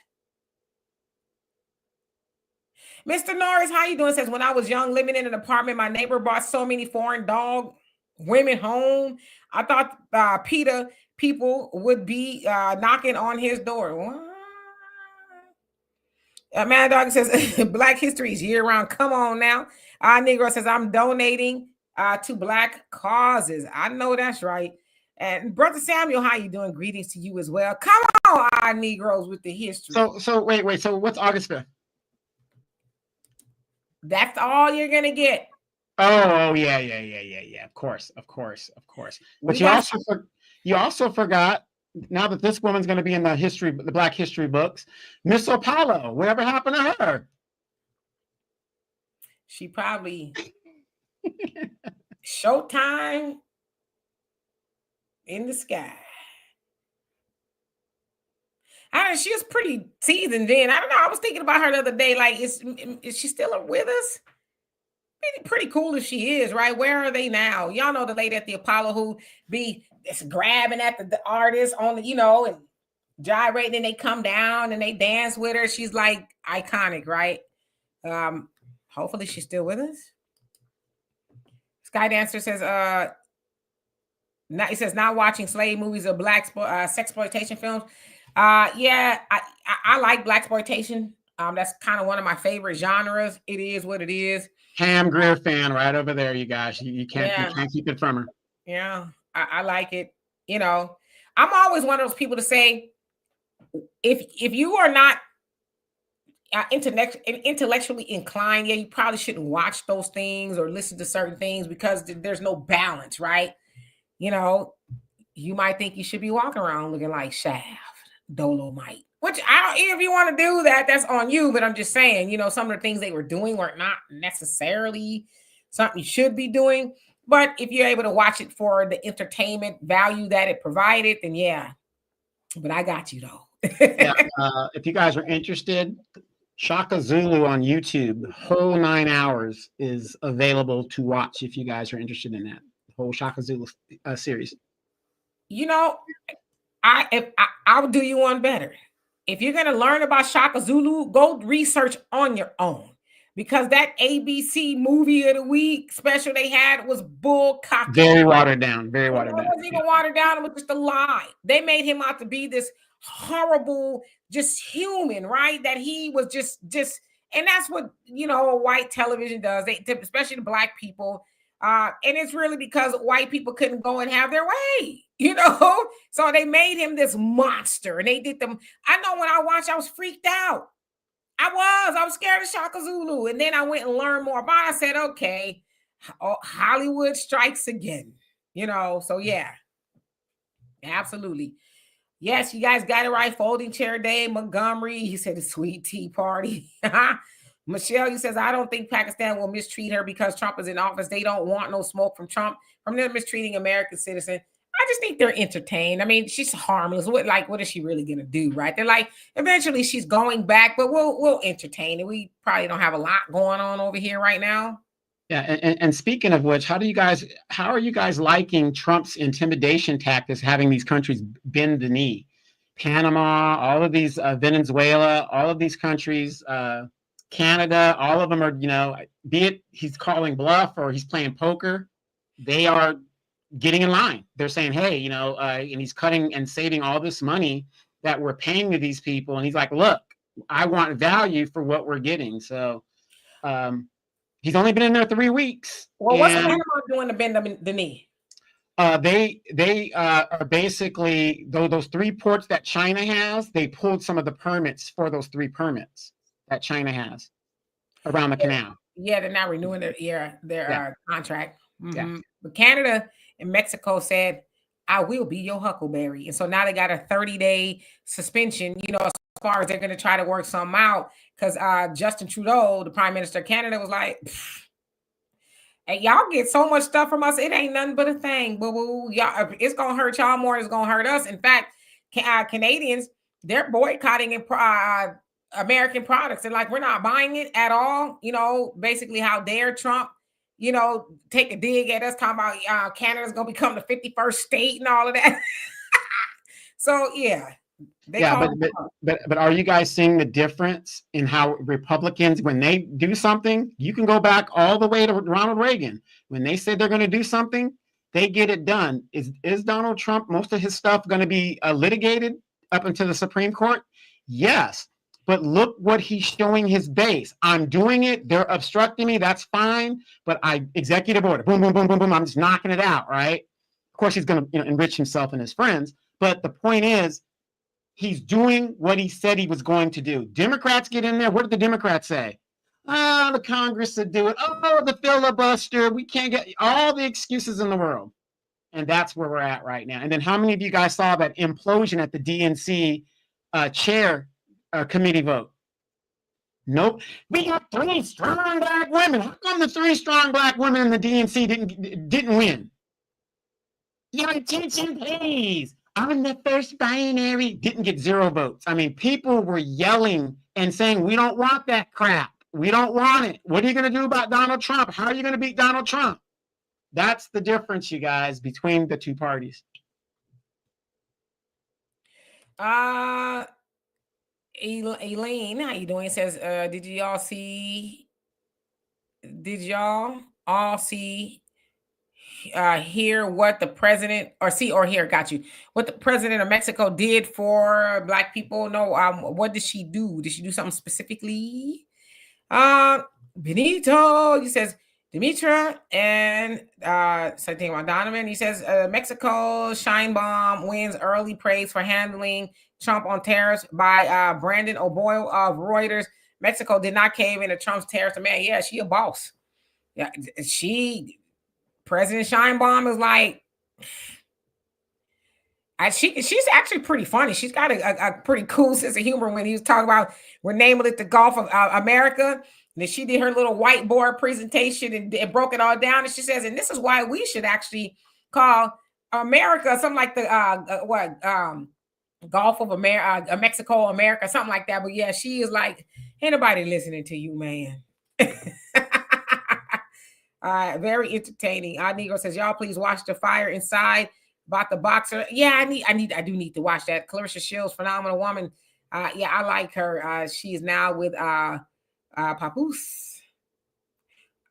Mr. Norris, how you doing? Says, when I was young, living in an apartment, my neighbor brought so many foreign dog women home. I thought PETA people would be knocking on his door. What? Mad Dog says, Black history is year-round. Come on now. Negro says, I'm donating to Black causes. I know that's right. And Brother Samuel, how you doing? Greetings to you as well. Come on, our Negroes with the history. So wait. So what's August 5th? That's all you're going to get. Oh, yeah. Of course. But you also forgot, now that this woman's going to be in the Black history books, Miss Apollo, whatever happened to her? She probably Showtime in the sky. She was pretty seasoned then. I don't know. I was thinking about her the other day. Like, is she still with us? pretty cool as she is, right? Where are they now? Y'all know the lady at the Apollo who be just grabbing at the artist on the, and gyrating, and they come down and they dance with her. She's like iconic, right? Hopefully she's still with us. Sky Dancer says, he says not watching slave movies or black sexploitation films. Yeah, I like blaxploitation. That's kind of one of my favorite genres. It is what it is. Ham Greer fan right over there, you guys. You can't keep it from her. Yeah, I like it. I'm always one of those people to say, if you are not intellectually inclined, you probably shouldn't watch those things or listen to certain things because there's no balance, right? You might think you should be walking around looking like Shaft, Dolomite, which if you want to do that, that's on you. But I'm just saying, some of the things they were doing were not necessarily something you should be doing. But if you're able to watch it for the entertainment value that it provided, then yeah. But I got you though. If you guys are interested, Shaka Zulu on YouTube, the whole 9 hours is available to watch if you guys are interested in that. The whole Shaka Zulu series. I would do you one better. If you're going to learn about Shaka Zulu, go research on your own. Because that ABC movie of the week special they had was bull cocky. Very watered down. Very watered down. It wasn't even watered down. It was just a lie. They made him out to be this horrible, just human, right? That he was just, and that's what, white television does. Especially the black people. And it's really because white people couldn't go and have their way, So they made him this monster, and they did them. I know when I watched, I was freaked out. I was scared of Shaka Zulu. And then I went and learned more about it. I said, okay, Hollywood strikes again, so yeah, absolutely. Yes, you guys got it right. Folding chair day, Montgomery. He said the sweet tea party. Michelle, you says, I don't think Pakistan will mistreat her because Trump is in office. They don't want no smoke from Trump, from them mistreating American citizens. I just think they're entertained. I mean, she's harmless. What is she really gonna do, right? They're like, eventually she's going back, but we'll entertain it. We probably don't have a lot going on over here right now. Yeah, and speaking of which, how are you guys liking Trump's intimidation tactics, having these countries bend the knee? Panama, all of these, Venezuela, all of these countries, Canada, all of them are, be it he's calling bluff or he's playing poker, they are getting in line. They're saying, hey, and he's cutting and saving all this money that we're paying to these people. And he's like, look, I want value for what we're getting. So he's only been in there 3 weeks. Well, what's Panama doing to bend the knee? They are basically, those 3 ports that China has, they pulled some of the permits for those 3 permits that China has around the canal. Yeah, they're not renewing their contract. Mm-hmm. Yeah. But Canada and Mexico said, I will be your huckleberry. And so now they got a 30-day suspension, as far as they're going to try to work something out. Because Justin Trudeau, the Prime Minister of Canada, was like, hey, y'all get so much stuff from us. It ain't nothing but a thing. Boo-boo. Y'all, it's going to hurt y'all more than it's going to hurt us. In fact, Canadians, they're boycotting American products. They're like, we're not buying it at all. Basically, how dare Trump take a dig at us, talking about Canada's going to become the 51st state and all of that. So, yeah. But are you guys seeing the difference in how Republicans, when they do something, you can go back all the way to Ronald Reagan. When they say they're going to do something, they get it done. Is Donald Trump, most of his stuff going to be litigated up into the Supreme Court? Yes. But look what he's showing his base. I'm doing it. They're obstructing me. That's fine. But executive order. Boom, boom, boom, boom, boom. I'm just knocking it out, right? Of course, he's going to enrich himself and his friends. But the point is, he's doing what he said he was going to do. Democrats get in there. What did the Democrats say? Oh, the Congress would do it. Oh, the filibuster. We can't get all the excuses in the world. And that's where we're at right now. And then how many of you guys saw that implosion at the DNC chair committee vote? Nope. We got 3 strong black women. How come the 3 strong black women in the DNC didn't win? Your attention, please. On the first binary, didn't get 0 votes. I mean, people were yelling and saying, we don't want that crap. We don't want it. What are you going to do about Donald Trump? How are you going to beat Donald Trump? That's the difference, you guys, between the two parties. Elaine, how you doing? It says, did y'all all see hear what the president got you what the president of Mexico did for black people? No, what did she do? Did she do something specifically? Benito, he says, Dimitra, and something about Donovan. He says, Mexico Shine Bomb wins early praise for handling Trump on tariffs by Brandon O'Boyle of Reuters. Mexico did not cave into Trump's tariff demand. Yeah, she a boss. Yeah, President Shine Bomb is like, she's actually pretty funny. She's got a pretty cool sense of humor when he was talking about we're naming it the Gulf of America. And then she did her little whiteboard presentation and broke it all down. And she says, and this is why we should actually call America something like the Gulf of America, Mexico, America, something like that. But yeah, she is like, ain't nobody listening to you, man. Very entertaining. Negro says, y'all please watch The Fire Inside about the boxer. Yeah, I do need to watch that. Clarissa Shields, phenomenal woman. Yeah, I like her. She is now with Papoose.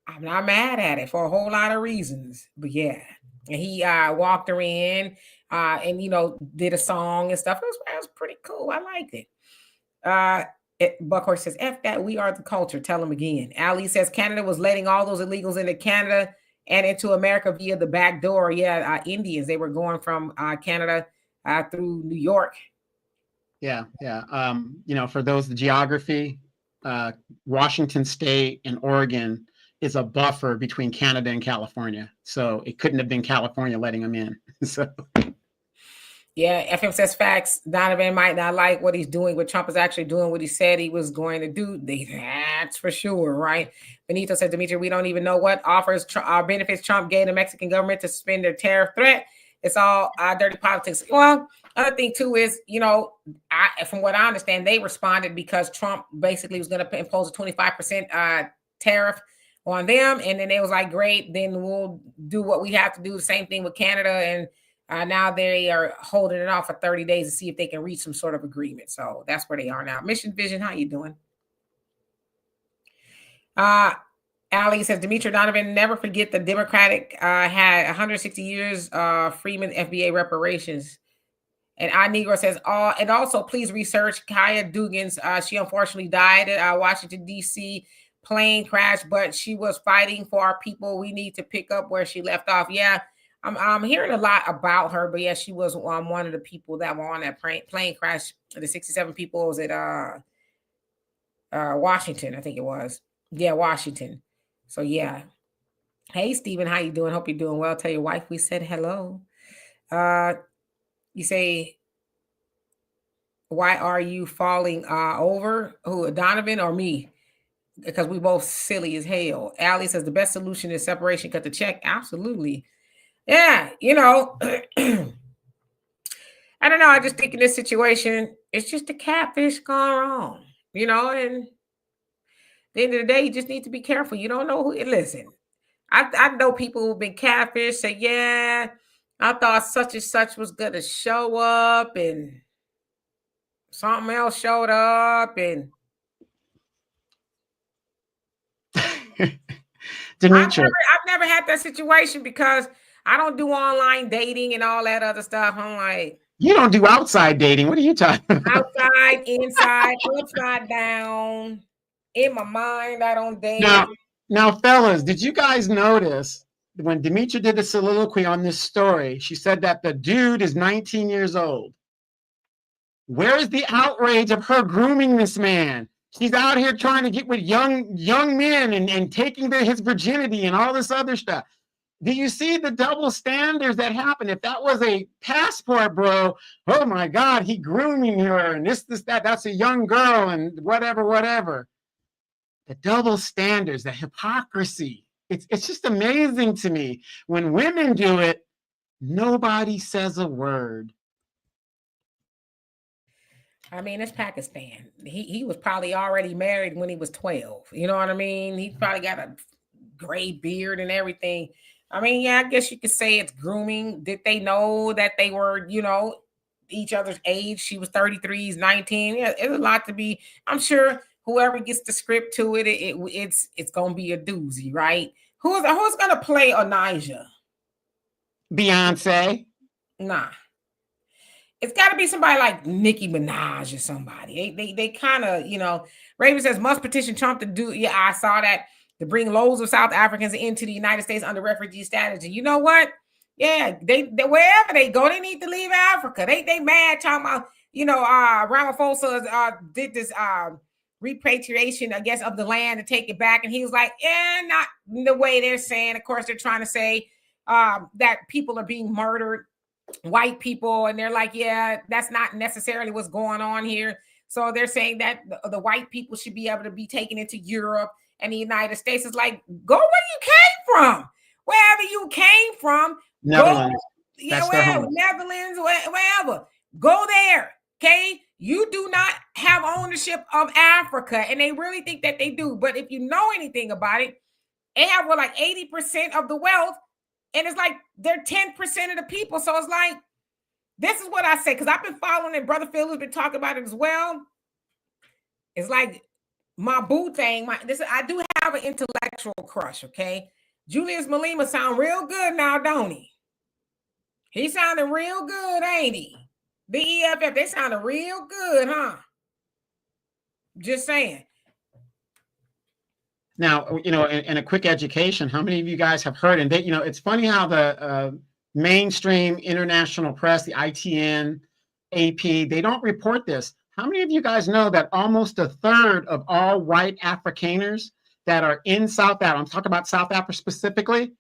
I'm not mad at it for a whole lot of reasons, but yeah. And he walked her in and did a song and stuff. It was pretty cool. I liked it. Buckhorse says, F that, we are the culture. Tell them again. Ali says Canada was letting all those illegals into Canada and into America via the back door. Yeah, Indians, they were going from Canada through New York. Yeah. For those, the geography, Washington State and Oregon is a buffer between Canada and California. So it couldn't have been California letting them in. So... Yeah, FM says facts. Donovan might not like what he's doing, but Trump is actually doing what he said he was going to do. That's for sure, right? Benito said, Dimitri, we don't even know what offers benefits Trump gave the Mexican government to suspend their tariff threat. It's all dirty politics. Well, other thing too is, from what I understand, they responded because Trump basically was going to impose a 25% tariff on them. And then they was like, great, then we'll do what we have to do. The same thing with Canada. And now they are holding it off for 30 days to see if they can reach some sort of agreement. So that's where they are now. Mission Vision, how you doing? Ali says, Dimitri Donovan, never forget the Democratic had 160 years Freeman FBA reparations. And Negro says, and also please research Kaya Dugan's. She unfortunately died at Washington, D.C. plane crash, but she was fighting for our people. We need to pick up where she left off. Yeah. I'm hearing a lot about her, but yeah, she was one of the people that were on that plane crash. The 67 people was at Washington, I think it was. Yeah, Washington. So yeah. Hey, Stephen, how you doing? Hope you're doing well. Tell your wife we said hello. You say, why are you falling over? Who, Donovan or me? Because we both silly as hell. Allie says the best solution is separation, cut the check. Absolutely. Yeah, I don't know. I just think in this situation, it's just a catfish gone wrong, and at the end of the day, you just need to be careful. You don't know who. Listen, I know people who've been catfish say, yeah, I thought such and such was going to show up and something else showed up. And Dimitri, I've never had that situation because I don't do online dating and all that other stuff. I'm like, you don't do outside dating. What are you talking about? Outside, inside, upside down. In my mind, I don't date. Now, fellas, did you guys notice when Dimitri did the soliloquy on this story, she said that the dude is 19 years old. Where is the outrage of her grooming this man? She's out here trying to get with young men and taking his virginity and all this other stuff. Do you see the double standards that happen? If that was a passport, bro, oh my God, he grooming her and this, that, that's a young girl and whatever. The double standards, the hypocrisy. It's just amazing to me. When women do it, nobody says a word. I mean, it's Pakistan. He was probably already married when he was 12. You know what I mean? He probably got a gray beard and everything. I mean, yeah, I guess you could say it's grooming. Did they know that they were, each other's age? She was 33, he's 19. Yeah, it's a lot to be. I'm sure whoever gets the script to it's gonna be a doozy, right? Who's gonna play Onijah? Beyonce. Nah. It's got to be somebody like Nicki Minaj or somebody. They kind of, Raven says must petition Trump to do. Yeah, I saw that, to bring loads of South Africans into the United States under refugee status. And you know what? Yeah, they wherever they go, they need to leave Africa. They mad talking about, Ramaphosa did this repatriation, I guess, of the land to take it back, and he was like, not the way they're saying. Of course, they're trying to say that people are being murdered, white people, and they're like, yeah, that's not necessarily what's going on here. So they're saying that the white people should be able to be taken into Europe, and the United States is like, go where you came from. Wherever you came from, Netherlands. Go, yeah, wherever, Netherlands, wherever. Go there. Okay. You do not have ownership of Africa, and they really think that they do. But if you know anything about it, they have like 80% of the wealth. And it's like they're 10% of the people. So it's like, this is what I say, because I've been following it. Brother Phil has been talking about it as well. It's like my boo thing. I do have an intellectual crush, okay? Julius Malema sound real good now, don't he? He sounding real good, ain't he? The EFF, they sounding real good, huh? Just saying. Now, in a quick education, how many of you guys have heard? And they, it's funny how the mainstream international press, the ITN, AP, they don't report this. How many of you guys know that almost a third of all white Afrikaners that are in South Africa, I'm talking about South Africa specifically,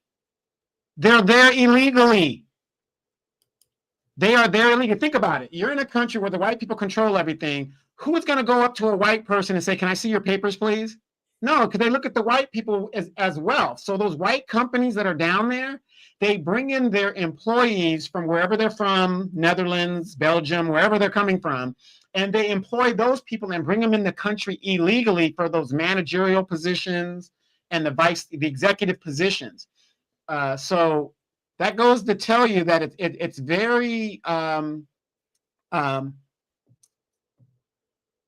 they're there illegally. They are there illegally. Think about it. You're in a country where the white people control everything. Who is going to go up to a white person and say, can I see your papers, please? No, because they look at the white people as well. So those white companies that are down there, they bring in their employees from wherever they're from, Netherlands, Belgium, wherever they're coming from, and they employ those people and bring them in the country illegally for those managerial positions and the executive positions. So that goes to tell you that it's very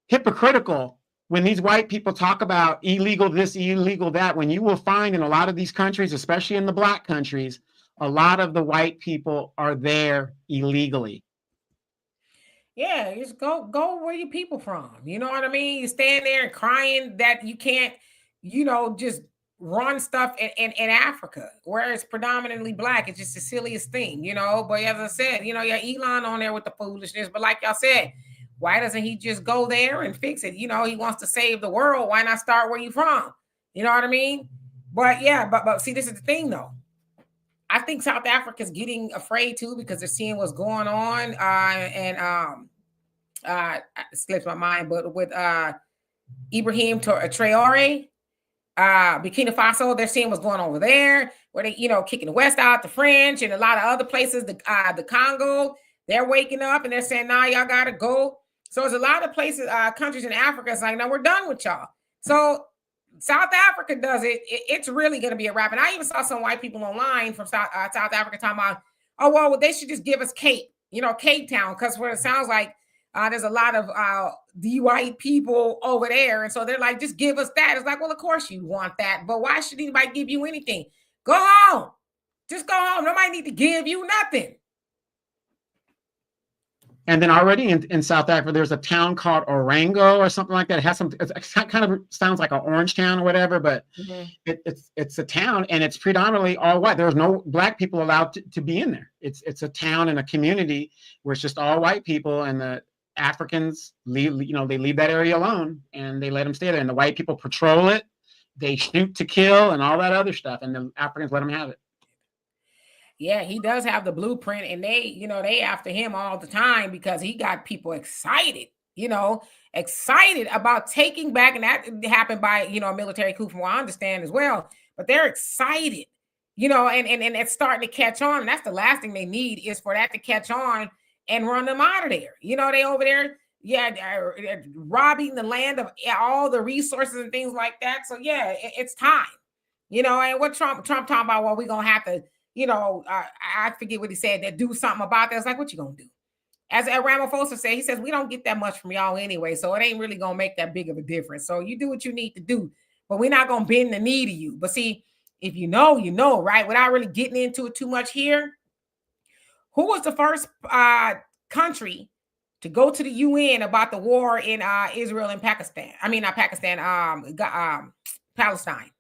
hypocritical when these white people talk about illegal this, illegal that, when you will find in a lot of these countries, especially in the black countries, a lot of the white people are there illegally. Yeah, just go where your people from. You know what I mean? You stand there and crying that you can't, just run stuff in Africa, where it's predominantly black. It's just the silliest thing, But as I said, you got Elon on there with the foolishness. But like y'all said, why doesn't he just go there and fix it? He wants to save the world. Why not start where you from? You know what I mean? But yeah, but see, this is the thing though. I think South Africa's getting afraid too, because they're seeing what's going on. It slips my mind, but with Ibrahim Traore, Burkina Faso, they're seeing what's going on over there, where they, kicking the West out, the French, and a lot of other places, the Congo, they're waking up and they're saying, nah, y'all gotta go. So there's a lot of places, countries in Africa, it's like, no, we're done with y'all. So South Africa does it. It's really going to be a wrap. And I even saw some white people online from South Africa talking about, oh, well, they should just give us Cape Town, because what it sounds like, there's a lot of the white people over there. And so they're like, just give us that. It's like, well, of course you want that, but why should anybody give you anything? Go home. Just go home. Nobody need to give you nothing. And then already in South Africa, there's a town called Orango or something like that. It has it kind of sounds like an orange town or whatever, but it's a town, and it's predominantly all white. There's no black people allowed to be in there. It's a town and a community where it's just all white people, and the Africans leave, they leave that area alone and they let them stay there. And the white people patrol it, they shoot to kill and all that other stuff, and the Africans let them have it. Yeah, he does have the blueprint, and they after him all the time because he got people excited, excited about taking back, and that happened by, a military coup from what I understand as well, but they're excited, and it's starting to catch on. And that's the last thing they need, is for that to catch on and run them out of there. They over there, robbing the land of all the resources and things like that. So yeah, it's time, and what Trump talking about, well, we're gonna have to, I forget what he said, that do something about that. It's like, what you gonna do? As Ramaphosa said, he says, we don't get that much from y'all anyway, so it ain't really gonna make that big of a difference. So you do what you need to do, but we're not gonna bend the knee to you. But see, if you know, right, without really getting into it too much here, who was the first country to go to the UN about the war in Israel and Pakistan? I mean, not Pakistan, Palestine.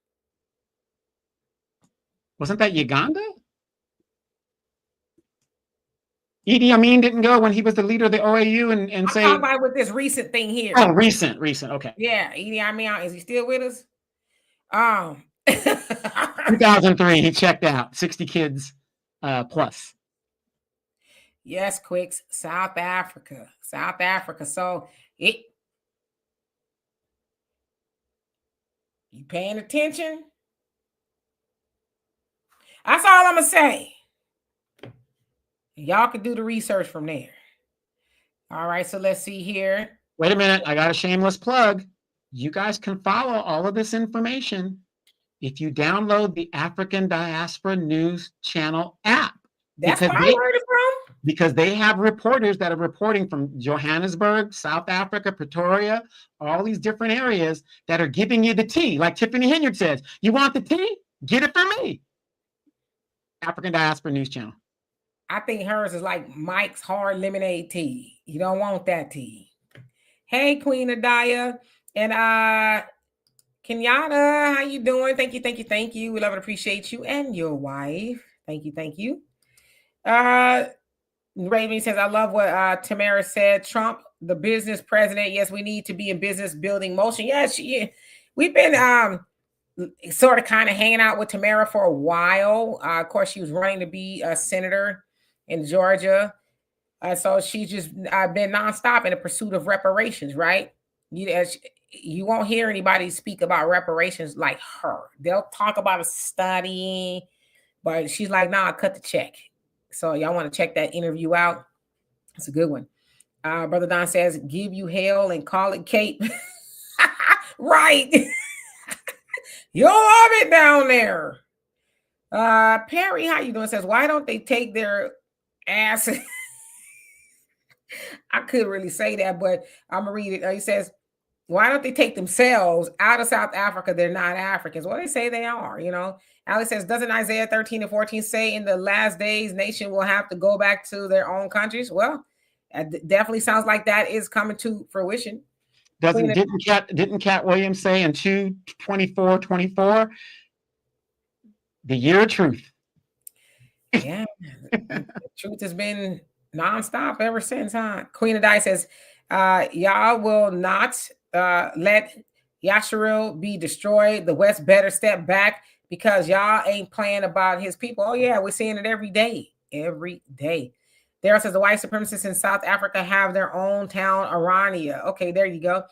Wasn't that Uganda? Idi Amin didn't go when he was the leader of the OAU and I'm say. talking about with this recent thing here. Oh, recent. Okay. Yeah, Idi Amin, is he still with us? 2003, he checked out. 60 kids plus. Yes, Quicks, South Africa. So you paying attention? That's all I'm gonna say. Y'all can do the research from there. All right, so let's see here. Wait a minute, I got a shameless plug. You guys can follow all of this information if you download the African Diaspora News Channel app. That's where I heard it from. Because they have reporters that are reporting from Johannesburg, South Africa, Pretoria, all these different areas that are giving you the tea. Like Tiffany Henyard says, you want the tea? Get it from me. African Diaspora News Channel. I think hers is like Mike's hard lemonade tea. You don't want that tea. Hey, Queen Adaya and Kenyatta, how you doing? Thank you. We love and appreciate you and your wife. Thank you. Raven says, I love what Tamara said. Trump, the business president. Yes, we need to be in business building motion. Yes, we've been sort of kind of hanging out with Tamara for a while. Of course, she was running to be a senator in Georgia. So she's just been nonstop in the pursuit of reparations, right? You won't hear anybody speak about reparations like her. They'll talk about a study, but she's like, nah, cut the check. So y'all want to check that interview out. It's a good one. Brother Don says, give you hell and call it Cape. Right. You'll love it down there. Perry, how you doing? Says, why don't they take their ass? I couldn't really say that, but I'm going to read it. He says, why don't they take themselves out of South Africa? They're not Africans. Well, they say they are, Alex says, doesn't Isaiah 13:14 say in the last days, nation will have to go back to their own countries? Well, it definitely sounds like that is coming to fruition. Didn't Cat Williams say in 2:24:24, the year of truth? Yeah, the truth has been nonstop ever since, huh? Queen of Dice says, y'all will not let Yasharil be destroyed. The West better step back because y'all ain't playing about his people. Oh, yeah, we're seeing it every day. Daryl says, the white supremacists in South Africa have their own town, Arania. Okay, there you go.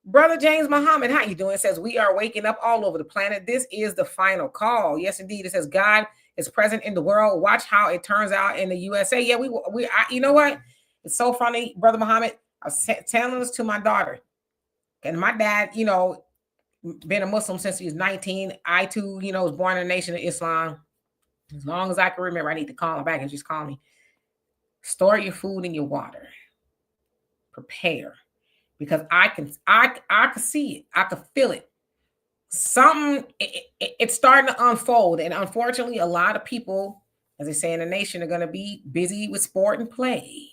Brother James Muhammad, how you doing? It says, we are waking up all over the planet. This is the final call. Yes, indeed. It says, God is present in the world. Watch how it turns out in the USA. Yeah, you know what? It's so funny, Brother Muhammad. I was telling this to my daughter. And my dad, been a Muslim since he was 19. I, too, was born in the Nation of Islam. As long as I can remember, I need to call him back and just call me. Store your food and your water. Prepare. Because I can see it. I can feel it. It's starting to unfold. And unfortunately, a lot of people, as they say in the nation, are going to be busy with sport and play,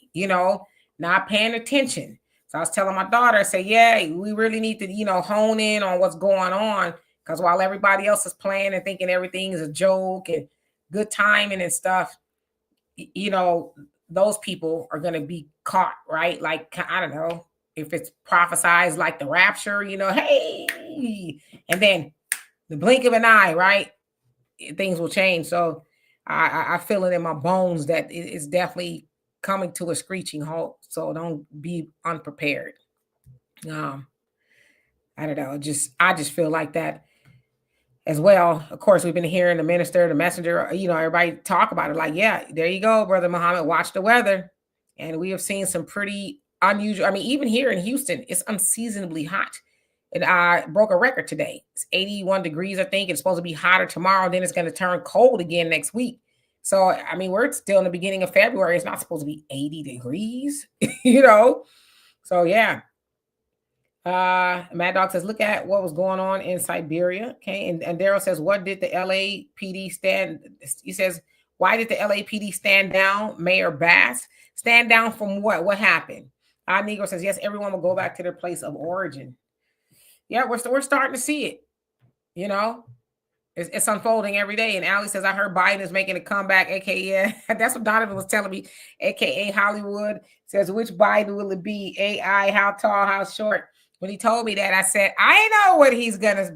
not paying attention. So I was telling my daughter, I say, yeah, we really need to, hone in on what's going on. Because while everybody else is playing and thinking everything is a joke and good timing and stuff, those people are going to be caught, right? Like, I don't know if it's prophesized like the rapture, hey, and then the blink of an eye, right? Things will change. So I feel it in my bones that it's definitely coming to a screeching halt. So don't be unprepared. I don't know. I just feel like that as well. Of course, we've been hearing the minister, the messenger, everybody talk about it. Like, yeah, there you go, Brother Muhammad, watch the weather. And we have seen some pretty unusual. I mean, even here in Houston, it's unseasonably hot. It broke a record today. It's 81 degrees, I think. It's supposed to be hotter tomorrow. Then it's going to turn cold again next week. So, I mean, we're still in the beginning of February. It's not supposed to be 80 degrees, you know? So, yeah. Mad Dog says, look at what was going on in Siberia. Okay. And Daryl says, what did the LAPD stand? He says, why did the LAPD stand down Mayor Bass? Stand down from what? What happened? Negro says, yes, everyone will go back to their place of origin. Yeah, we're starting to see it. You know, it's unfolding every day. And Allie says, I heard Biden is making a comeback, aka, yeah, that's what Donovan was telling me, aka Hollywood. Says, which Biden will it be? AI, how tall, how short? When he told me that, I said, I know what he's gonna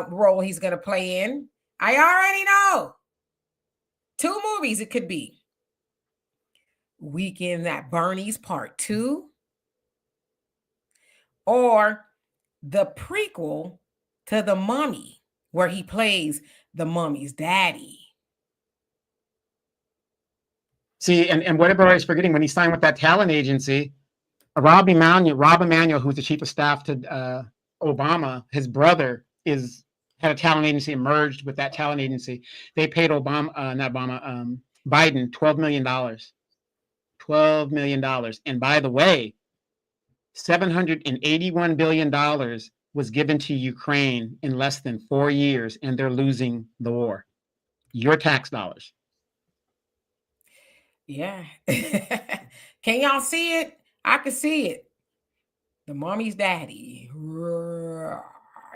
role he's gonna play in. I already know. 2 movies it could be. Weekend at Bernie's Part 2, or the prequel to The Mummy, where he plays the mummy's daddy. See, and what everybody's forgetting, when he signed with that talent agency, Rob Emanuel, who's the chief of staff to Obama, his brother had a talent agency and merged with that talent agency. They paid Biden $12 million. $12 million. And by the way, $781 billion was given to Ukraine in less than 4 years, and they're losing the war. Your tax dollars. Yeah. Can y'all see it? I can see it. The mommy's daddy.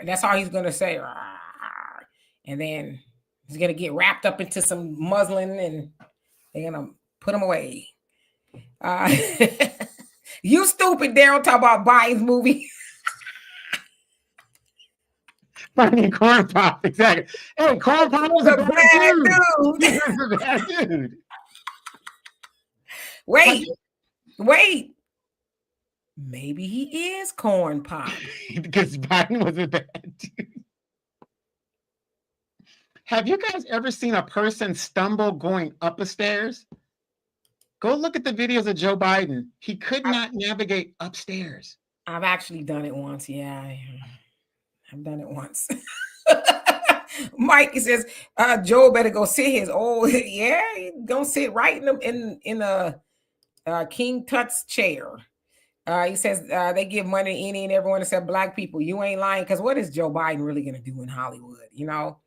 That's all he's going to say. And then he's going to get wrapped up into some muslin and they're going to put him away. You stupid, Daryl, talk about Biden's movie. Finding Corn Pop, exactly. Hey, Corn Pop was a bad dude. He was a bad dude. Wait. Maybe he is Corn Pop. Because Biden was a bad dude. Have you guys ever seen a person stumble going up a stairs? Go look at the videos of Joe Biden. He could not navigate upstairs. I've actually done it once. Yeah, I've done it once. Mike, he says, Joe better go sit his old, yeah, go sit right in a King Tut's chair. He says they give money to any and everyone except black people. You ain't lying, because what is Joe Biden really going to do in Hollywood? You know,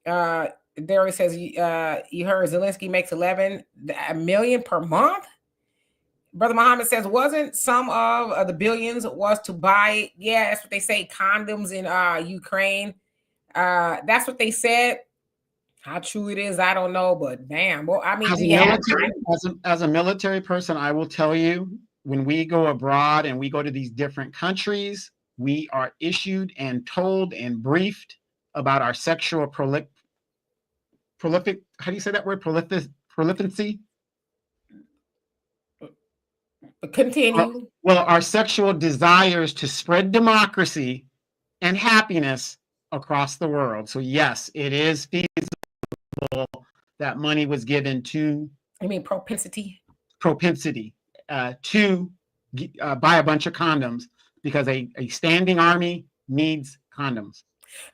Derek says you heard Zelensky makes $11 million per month. Brother Muhammad says, wasn't some of the billions was to buy? Yeah, that's what they say. Condoms in Ukraine. That's what they said. How true it is, I don't know, but damn. Well, I mean, as a military person, I will tell you, when we go abroad and we go to these different countries, we are issued and told and briefed about our sexual prolific. How do you say that word? Prolificancy. Continue. Well, our sexual desires to spread democracy and happiness across the world. So yes, it is feasible that money was given to. I mean, propensity to buy a bunch of condoms, because a standing army needs condoms.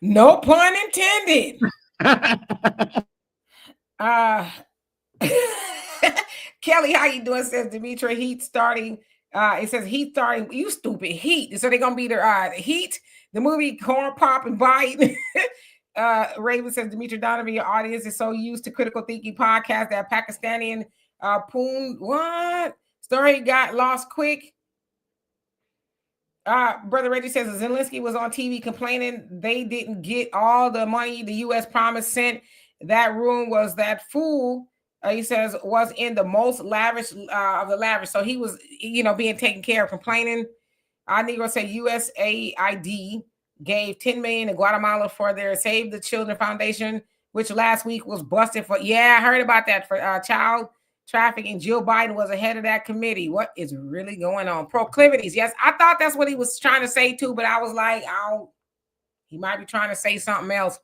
No pun intended. Kelly, how you doing? Says Demetra. Heat starting. It says Heat starting. You stupid Heat. So they're gonna be the Heat, the movie Corn Pop and Biden. Raven says Demetra Donovan, your audience is so used to critical thinking podcast that Pakistani Poon what story got lost quick. Brother Reggie says Zelensky was on TV complaining they didn't get all the money the U.S. promised sent. That room was that fool. He says was in the most lavish of the lavish. So he was, being taken care of, complaining. Negro say USAID gave $10 million to Guatemala for their Save the Children Foundation, which last week was busted for. Yeah, I heard about that, for child trafficking. Jill Biden was ahead of that committee. What is really going on? Proclivities. Yes, I thought that's what he was trying to say too, but I was like, he might be trying to say something else.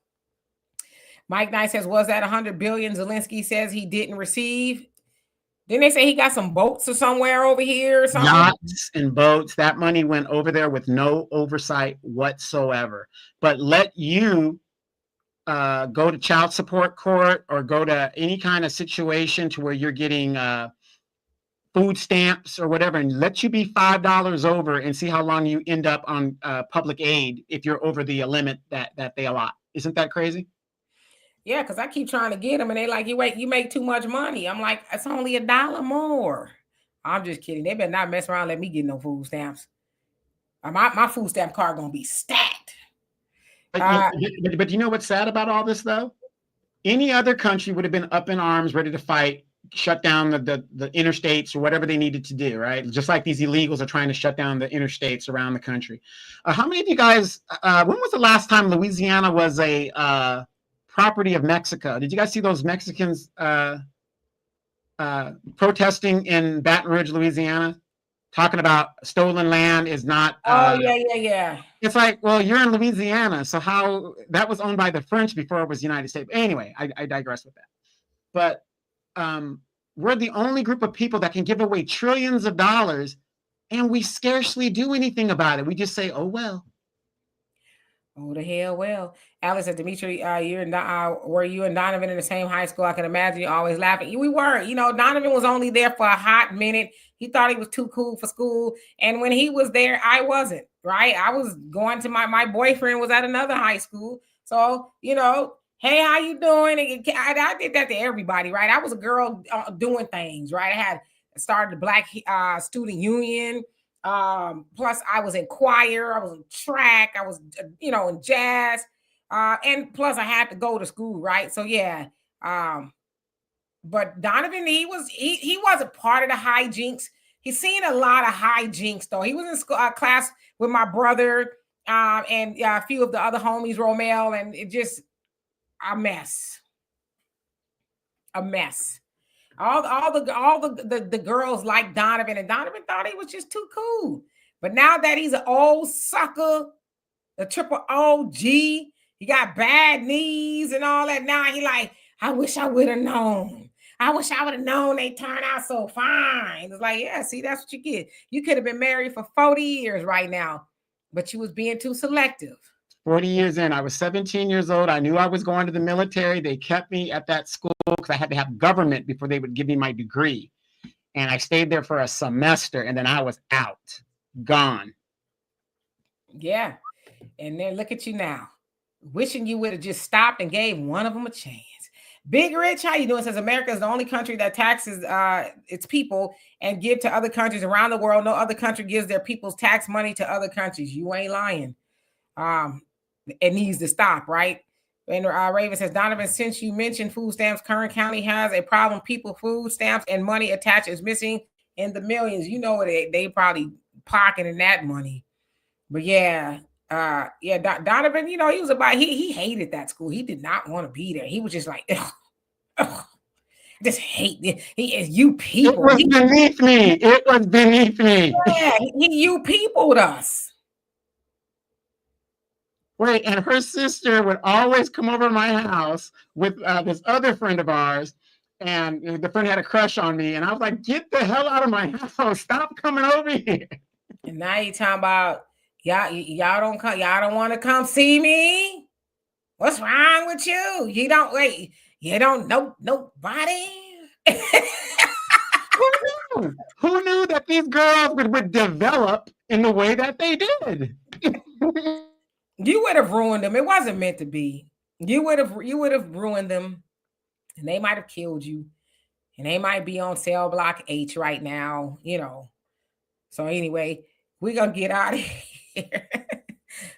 Mike Knight says, was that $100 billion Zelensky says he didn't receive? Didn't they say he got some boats or somewhere over here or something? Yachts and boats. That money went over there with no oversight whatsoever. But let you go to child support court or go to any kind of situation to where you're getting food stamps or whatever, and let you be $5 over and see how long you end up on public aid if you're over the limit that they allot. Isn't that crazy? Yeah, because I keep trying to get them, and they like, you make too much money. I'm like, it's only $1 more. I'm just kidding. They better not mess around and let me get no food stamps. My food stamp card gonna be stacked. But you know what's sad about all this, though? Any other country would have been up in arms, ready to fight, shut down the interstates or whatever they needed to do, right? Just like these illegals are trying to shut down the interstates around the country. How many of you guys, when was the last time Louisiana was a property of Mexico? Did you guys see those Mexicans protesting in Baton Rouge, Louisiana? Talking about stolen land is not. Yeah. It's like, well, you're in Louisiana, so how that was owned by the French before it was the United States. Anyway, I digress with that. But we're the only group of people that can give away trillions of dollars, and we scarcely do anything about it. We just say, "Oh well." Oh the hell well. Alice said, Dimitri, were you and Donovan in the same high school? I can imagine you always laughing. We were. Donovan was only there for a hot minute. He thought he was too cool for school. And when he was there, I wasn't, right? I was going to my boyfriend was at another high school. So, hey, how you doing? I did that to everybody, right? I was a girl doing things, right? I started the Black Student Union. Plus I was in choir, I was in track, I was, in jazz. And plus I had to go to school, right? So yeah. But Donovan, he wasn't part of the hijinks. He's seen a lot of hijinks though. He was in school, class with my brother, and a few of the other homies, Romel, and it just a mess. All the girls like Donovan, and Donovan thought he was just too cool. But now that he's an old sucker, the triple OG, he got bad knees and all that. Now he like, I wish I would have known. I wish I would have known they turned out so fine. It's like, yeah, see, that's what you get. You could have been married for 40 years right now, but you was being too selective. 40 years in, I was 17 years old. I knew I was going to the military. They kept me at that school because I had to have government before they would give me my degree. And I stayed there for a semester, and then I was out, gone. Yeah. And then look at you now, wishing you would have just stopped and gave one of them a chance. Big Rich, how you doing? Says America is the only country that taxes its people and give to other countries around the world. No other country gives their people's tax money to other countries. You ain't lying. It needs to stop, right? And Raven says, Donovan, since you mentioned food stamps, Kern County has a problem. People, food stamps, and money attached is missing in the millions. They probably pocketing that money. But yeah, Donovan, he was he hated that school. He did not want to be there. He was just like, ugh, just hate it. He is you people. It was beneath me. It was beneath me. Yeah, you peopled us. Wait, and her sister would always come over to my house with this other friend of ours, and the friend had a crush on me, and I was like, "Get the hell out of my house! Stop coming over here!" And now you talking about y'all don't want to come see me? What's wrong with you? You don't know nobody. Who knew that these girls would develop in the way that they did? You would have ruined them. It wasn't meant to be. You would have ruined them, and they might have killed you, and they might be on cell block H right now, So anyway, we're gonna get out of here.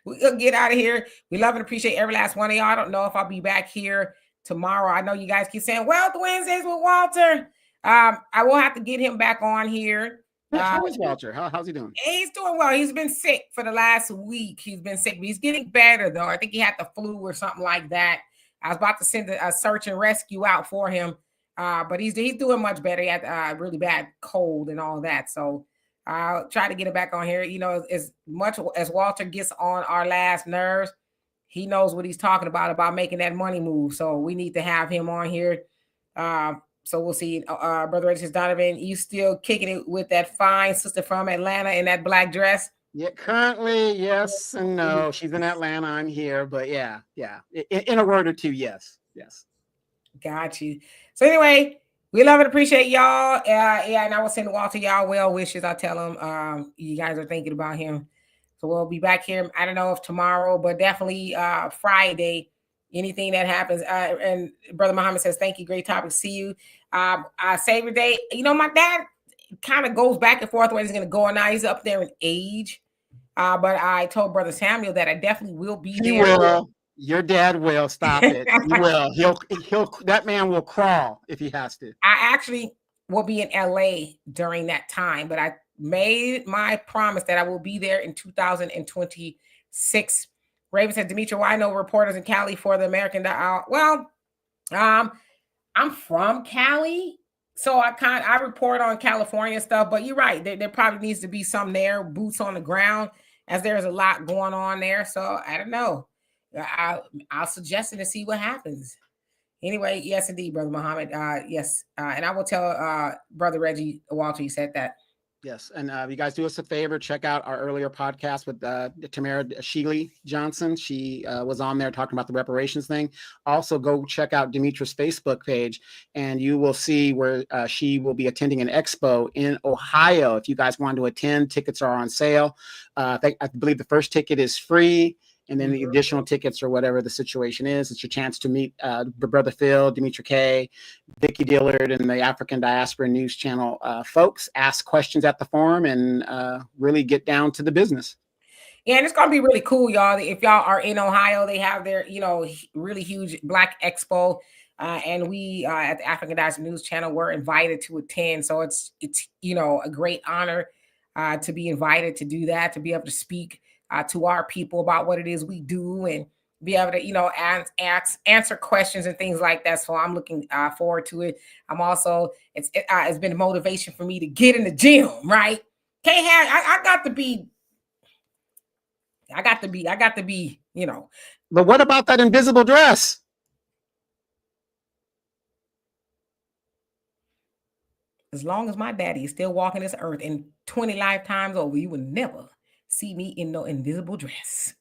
We're gonna get out of here. We love and appreciate every last one of y'all. I don't know if I'll be back here tomorrow. I know you guys keep saying, well, the Wednesdays with Walter. I will have to get him back on here. How is Walter? How's he doing? He's doing well. He's been sick for the last week. He's been sick, but he's getting better though. I think he had the flu or something like that. I was about to send a search and rescue out for him, but he's doing much better. He had a really bad cold and all that. So I'll try to get it back on here. As much as Walter gets on our last nerves, he knows what he's talking about making that money move. So we need to have him on here. So we'll see. Brother Reggie says, Donovan, you still kicking it with that fine sister from Atlanta in that black dress? Yeah, currently, yes and no. She's in Atlanta. I'm here, but yeah. In a word or two, yes. Got you. So anyway, we love and appreciate y'all. Yeah, and I will send Walter y'all well wishes. I'll tell him you guys are thinking about him. So we'll be back here. I don't know if tomorrow, but definitely Friday. Anything that happens. And Brother Muhammad says, thank you. Great topic. See you. Savior Day. You know, my dad kind of goes back and forth where he's going to go, and now he's up there in age. But I told Brother Samuel that I definitely will be He there. will. Your dad will. Stop it. He will. He'll. That man will crawl if he has to. I actually will be in LA during that time, but I made my promise that I will be there in 2026. Raven said, Demetri, why no reporters in Cali for the American? Well, I'm from Cali, so I report on California stuff. But you're right, there probably needs to be some there, boots on the ground, as there's a lot going on there. So I don't know. I'll suggest it and see what happens. Anyway, yes, indeed, Brother Muhammad. Yes, and I will tell Brother Reggie Walter you said that. Yes, and you guys do us a favor, check out our earlier podcast with Tamara Sheely Johnson. She was on there talking about the reparations thing. Also, go check out Demetra's Facebook page, and you will see where she will be attending an expo in Ohio. If you guys want to attend, tickets are on sale. I believe the first ticket is free. And then the additional tickets or whatever the situation is, it's your chance to meet Brother Phil, Demetri K, Vicki Dillard, and the African Diaspora News Channel folks. Ask questions at the forum and really get down to the business. Yeah, and it's going to be really cool, y'all. If y'all are in Ohio, they have their, really huge Black Expo. And we at the African Diaspora News Channel were invited to attend. So it's a great honor to be invited to do that, to be able to speak to our people about what it is we do and be able to, answer questions and things like that. So I'm looking forward to it. I'm also, it's been a motivation for me to get in the gym, right? I got to be, But what about that invisible dress? As long as my daddy is still walking this earth and 20 lifetimes over, you will never see me in no invisible dress.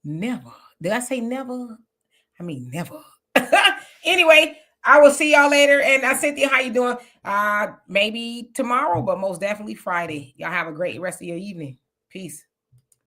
Never. Did I say never? I mean never. Anyway, I will see y'all later. And Cynthia, how you doing? Maybe tomorrow, but most definitely Friday. Y'all have a great rest of your evening. Peace.